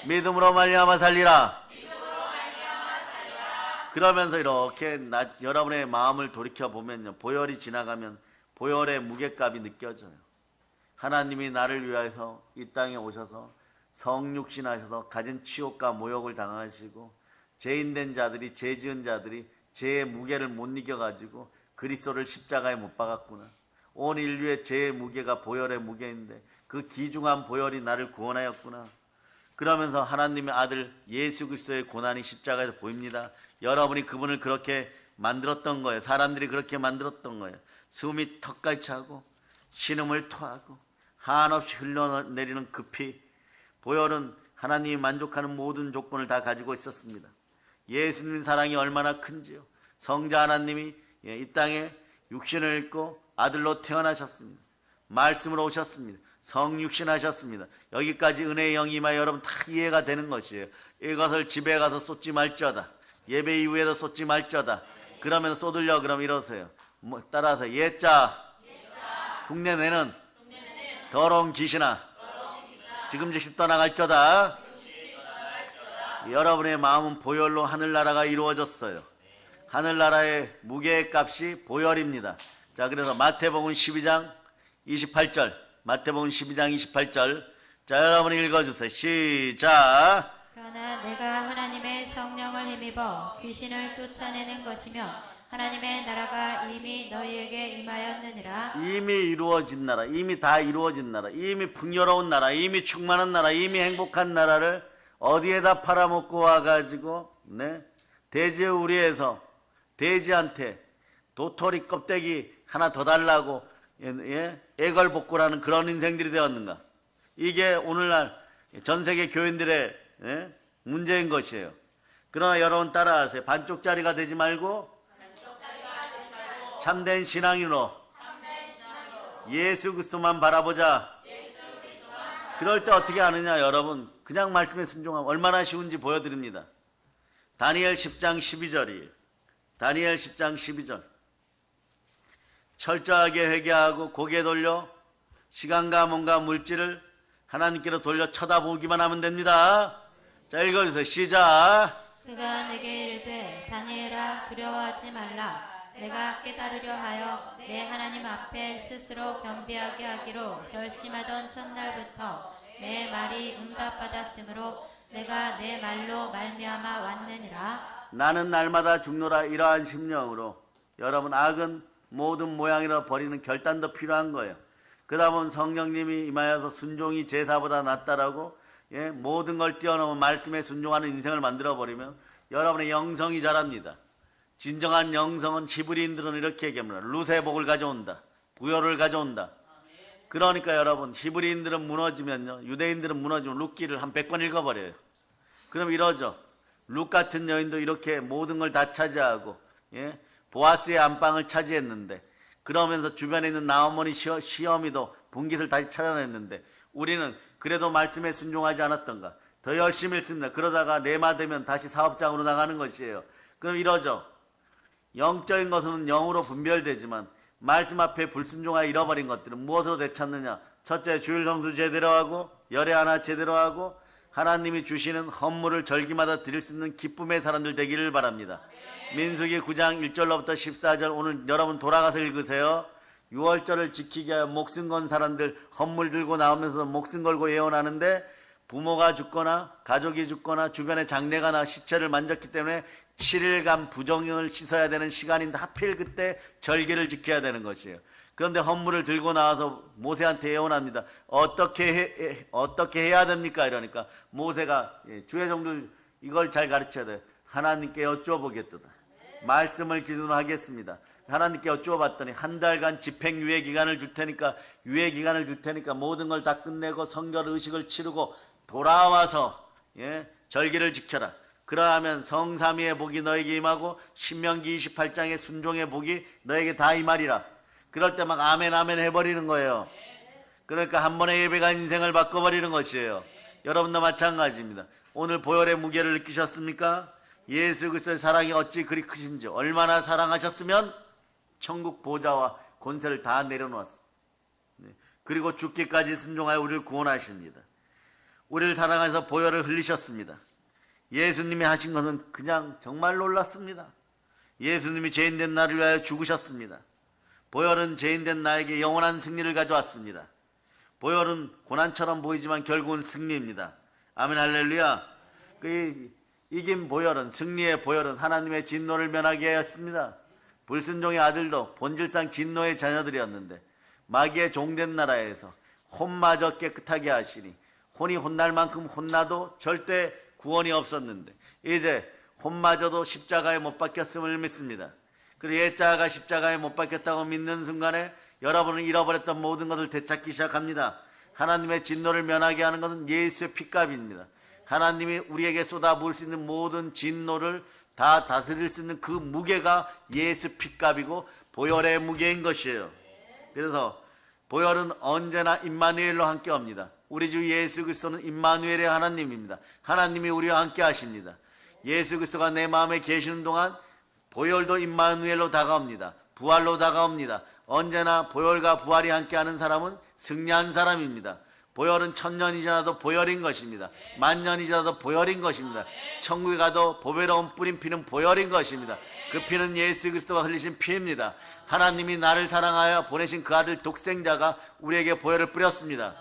믿음으로 말미암아 살리라. 그러면서 이렇게 여러분의 마음을 돌이켜보면요, 보혈이 지나가면 보혈의 무게값이 느껴져요. 하나님이 나를 위해서 이 땅에 오셔서 성육신하셔서 가진 치욕과 모욕을 당하시고 죄인된 자들이, 죄 지은 자들이 죄의 무게를 못 이겨가지고 그리스도를 십자가에 못 박았구나. 온 인류의 죄의 무게가 보혈의 무게인데 그 귀중한 보혈이 나를 구원하였구나. 그러면서 하나님의 아들 예수 그리스도의 고난이 십자가에서 보입니다. 여러분이 그분을 그렇게 만들었던 거예요. 사람들이 그렇게 만들었던 거예요. 숨이 턱까지 차고 신음을 토하고 한없이 흘러내리는 그 피. 보혈은 하나님이 만족하는 모든 조건을 다 가지고 있었습니다. 예수님 사랑이 얼마나 큰지요. 성자 하나님이 이 땅에 육신을 입고 아들로 태어나셨습니다. 말씀으로 오셨습니다. 성육신하셨습니다. 여기까지 은혜의 영이 임하여 여러분 다 이해가 되는 것이에요. 이것을 집에 가서 쏟지 말지어다. 예배 이후에도 쏟지 말지어다. 그러면 쏟으려 그럼 이러세요. 따라서 옛자 흉내내는 더러운 귀신아 지금 즉시 떠나갈지어다. 여러분의 마음은 보혈로 하늘나라가 이루어졌어요. 하늘나라의 무게의 값이 보혈입니다. 자, 그래서 마태복음 12장 28절, 마태복음 12장 28절. 자, 여러분이 읽어주세요. 시작. 그러나 내가 하나님의 성령을 힘입어 입어 귀신을 쫓아내는 것이며 하나님의 나라가 이미 너희에게 임하였느니라. 이미 이루어진 나라, 이미 다 이루어진 나라, 이미 풍요로운 나라, 이미 충만한 나라, 이미 행복한 나라를 어디에다 팔아먹고 와가지고 돼지의 우리에서 돼지한테 도토리 껍데기 하나 더 달라고 애걸복구라는 그런 인생들이 되었는가? 이게 오늘날 전 세계 교인들의 문제인 것이에요. 그러나 여러분 따라하세요. 반쪽짜리가 되지 말고 참된 신앙인으로 예수 그리스도만 바라보자. 그럴 때 어떻게 하느냐 여러분. 그냥 말씀에 순종하면 얼마나 쉬운지 보여드립니다. 다니엘 10장 12절이에요. 다니엘 10장 12절. 철저하게 회개하고 고개 돌려 시간과 몸과 물질을 하나님께로 돌려 쳐다보기만 하면 됩니다. 자, 읽어주세요. 시작. 그가 내게 이르되 다니엘아 두려워하지 말라. 내가 깨달으려 하여 내 하나님 앞에 스스로 겸비하게 하기로 결심하던 첫날부터 내 말이 응답받았으므로 내가 내 말로 말미암아 왔느니라. 나는 날마다 죽노라. 이러한 심령으로 여러분 악은 모든 모양이라 버리는 결단도 필요한 거예요. 그 다음은 성령님이 임하여서 순종이 제사보다 낫다라고 모든 걸 뛰어넘은 말씀에 순종하는 인생을 만들어버리면 여러분의 영성이 자랍니다. 진정한 영성은 히브리인들은 이렇게 얘기합니다. 루세복을 가져온다. 부여를 가져온다. 그러니까 여러분 히브리인들은 무너지면요, 유대인들은 무너지면 룻기를 한 100번 읽어버려요. 그럼 이러죠. 룻 같은 여인도 이렇게 모든 걸 다 차지하고 보아스의 안방을 차지했는데, 그러면서 주변에 있는 나오머니 시어미도 분깃을 다시 찾아냈는데 우리는 그래도 말씀에 순종하지 않았던가? 더 열심히 했습니다. 그러다가 내마되면 다시 사업장으로 나가는 것이에요. 그럼 이러죠. 영적인 것은 영으로 분별되지만 말씀 앞에 불순종하여 잃어버린 것들은 무엇으로 되찾느냐? 첫째, 주일 성수 제대로 하고 열애 하나 제대로 하고 하나님이 주시는 헌물을 절기마다 드릴 수 있는 기쁨의 사람들 되기를 바랍니다. 민수기 9장 1절로부터 14절 오늘 여러분 돌아가서 읽으세요. 6월절을 지키기 위하여 목숨 건 사람들 헌물 들고 나오면서 목숨 걸고 예언하는데 부모가 죽거나 가족이 죽거나 주변에 장례가 나 시체를 만졌기 때문에 7일간 부정을 씻어야 되는 시간인데 하필 그때 절기를 지켜야 되는 것이에요. 그런데 헌물을 들고 나와서 모세한테 예언합니다. 어떻게 해야 됩니까? 이러니까 모세가 주의 종들 이걸 잘 가르쳐야 돼요. 하나님께 여쭈어보겠도다. 말씀을 기준으로 하겠습니다. 하나님께 여쭈어봤더니 한 달간 집행유예 기간을 줄 테니까 모든 걸 다 끝내고 성결 의식을 치르고 돌아와서 절기를 지켜라. 그러하면 성삼위의 복이 너에게 임하고 신명기 28장의 순종의 복이 너에게 다 임하리라. 그럴 때 막 아멘 아멘 해버리는 거예요. 그러니까 한 번의 예배가 인생을 바꿔버리는 것이에요. 여러분도 마찬가지입니다. 오늘 보혈의 무게를 느끼셨습니까? 예수 그리스도의 사랑이 어찌 그리 크신지, 얼마나 사랑하셨으면 천국 보좌와 권세를 다 내려놓았어. 그리고 죽기까지 순종하여 우리를 구원하십니다. 우리를 사랑해서 보혈을 흘리셨습니다. 예수님이 하신 것은 그냥 정말 놀랐습니다. 예수님이 죄인된 나를 위하여 죽으셨습니다. 보혈은 죄인된 나에게 영원한 승리를 가져왔습니다. 보혈은 고난처럼 보이지만 결국은 승리입니다. 아멘 할렐루야. 그 이긴 보혈은, 승리의 보혈은 하나님의 진노를 면하게 하였습니다. 불순종의 아들도 본질상 진노의 자녀들이었는데 마귀의 종된 나라에서 혼마저 깨끗하게 하시니, 혼이 혼날 만큼 혼나도 절대 구원이 없었는데 이제 혼마저도 십자가에 못 박혔음을 믿습니다. 그리고 옛자가 십자가에 못 박혔다고 믿는 순간에 여러분은 잃어버렸던 모든 것을 되찾기 시작합니다. 하나님의 진노를 면하게 하는 것은 예수의 핏값입니다. 하나님이 우리에게 쏟아부을 수 있는 모든 진노를 다 다스릴 수 있는 그 무게가 예수 핏값이고 보혈의 무게인 것이에요. 그래서 보혈은 언제나 임마누엘로 함께 옵니다. 우리 주 예수 그리스도는 임마누엘의 하나님입니다. 하나님이 우리와 함께 하십니다. 예수 그리스도가 내 마음에 계시는 동안 보혈도 임마누엘로 다가옵니다. 부활로 다가옵니다. 언제나 보혈과 부활이 함께하는 사람은 승리한 사람입니다. 보혈은 1000년이 지나도 보혈인 것입니다. 10,000년이 지나도 보혈인 것입니다. 천국에 가도 보배로운 뿌린 피는 보혈인 것입니다. 그 피는 예수 그리스도가 흘리신 피입니다. 하나님이 나를 사랑하여 보내신 그 아들 독생자가 우리에게 보혈을 뿌렸습니다.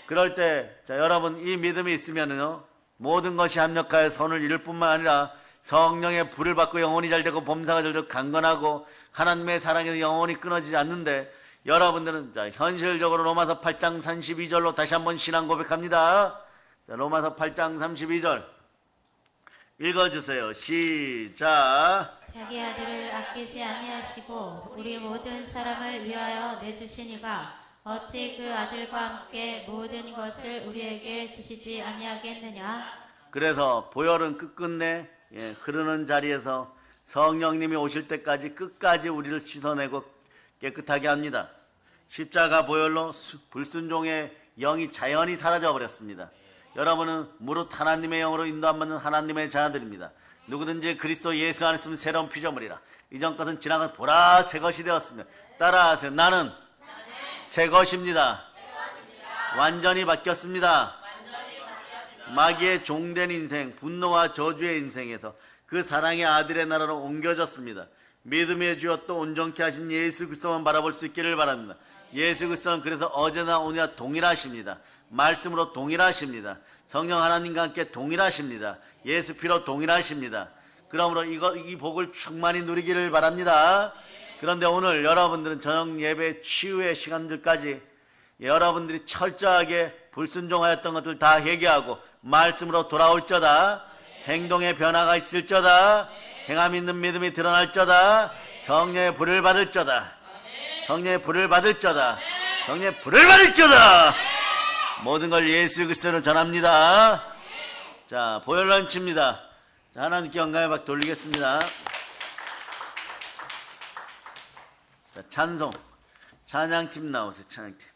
그럴 때 여러분 이 믿음이 있으면요 모든 것이 합력하여 선을 이룰 뿐만 아니라 성령의 불을 받고 영혼이 잘되고 범사가 절적 강건하고 하나님의 사랑에서 영혼이 끊어지지 않는데, 여러분들은 자 현실적으로 로마서 8장 32절로 다시 한번 신앙 고백합니다. 자, 로마서 8장 32절 읽어주세요. 시작. 자기 아들을 아끼지 아니하시고 우리 모든 사람을 위하여 내주시니가 어찌 그 아들과 함께 모든 것을 우리에게 주시지 아니하겠느냐. 그래서 보혈은 끝끝내 흐르는 자리에서 성령님이 오실 때까지 끝까지 우리를 씻어내고 깨끗하게 합니다. 십자가 보혈로 불순종의 영이 자연히 사라져 버렸습니다. 여러분은 무릇 하나님의 영으로 인도함 받는 하나님의 자녀들입니다. 누구든지 그리스도 예수 안에 있으면 새로운 피조물이라. 이전 것은 지나간 보라 새 것이 되었습니다. 따라하세요. 나는 새 것입니다. 완전히 바뀌었습니다. 마귀의 종된 인생, 분노와 저주의 인생에서 그 사랑의 아들의 나라로 옮겨졌습니다. 믿음의 주여 또 온전케 하신 예수 그리스도만 바라볼 수 있기를 바랍니다. 예수 그리스도는 그래서 어제나 오늘나 동일하십니다. 말씀으로 동일하십니다. 성령 하나님과 함께 동일하십니다. 예수 피로 동일하십니다. 그러므로 이 복을 충만히 누리기를 바랍니다. 그런데 오늘 여러분들은 저녁 예배 치유의 시간들까지 여러분들이 철저하게 불순종하였던 것들 다 회개하고 말씀으로 돌아올저다. 행동의 변화가 있을저다. 행함 있는 믿음이 드러날저다. 성령의 불을 받을저다. 성령의 불을 받을저다. 성령의 불을 받을저다. 모든 걸 예수 그리스도로 전합니다. 자, 보혈 런치입니다. 자, 하나님께 영광의 박 돌리겠습니다. 자, 찬송. 찬양팀 나오세요. 찬양팀.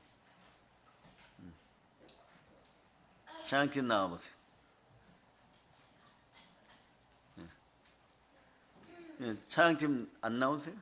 찬양팀 나와보세요. 찬양팀 안 나오세요?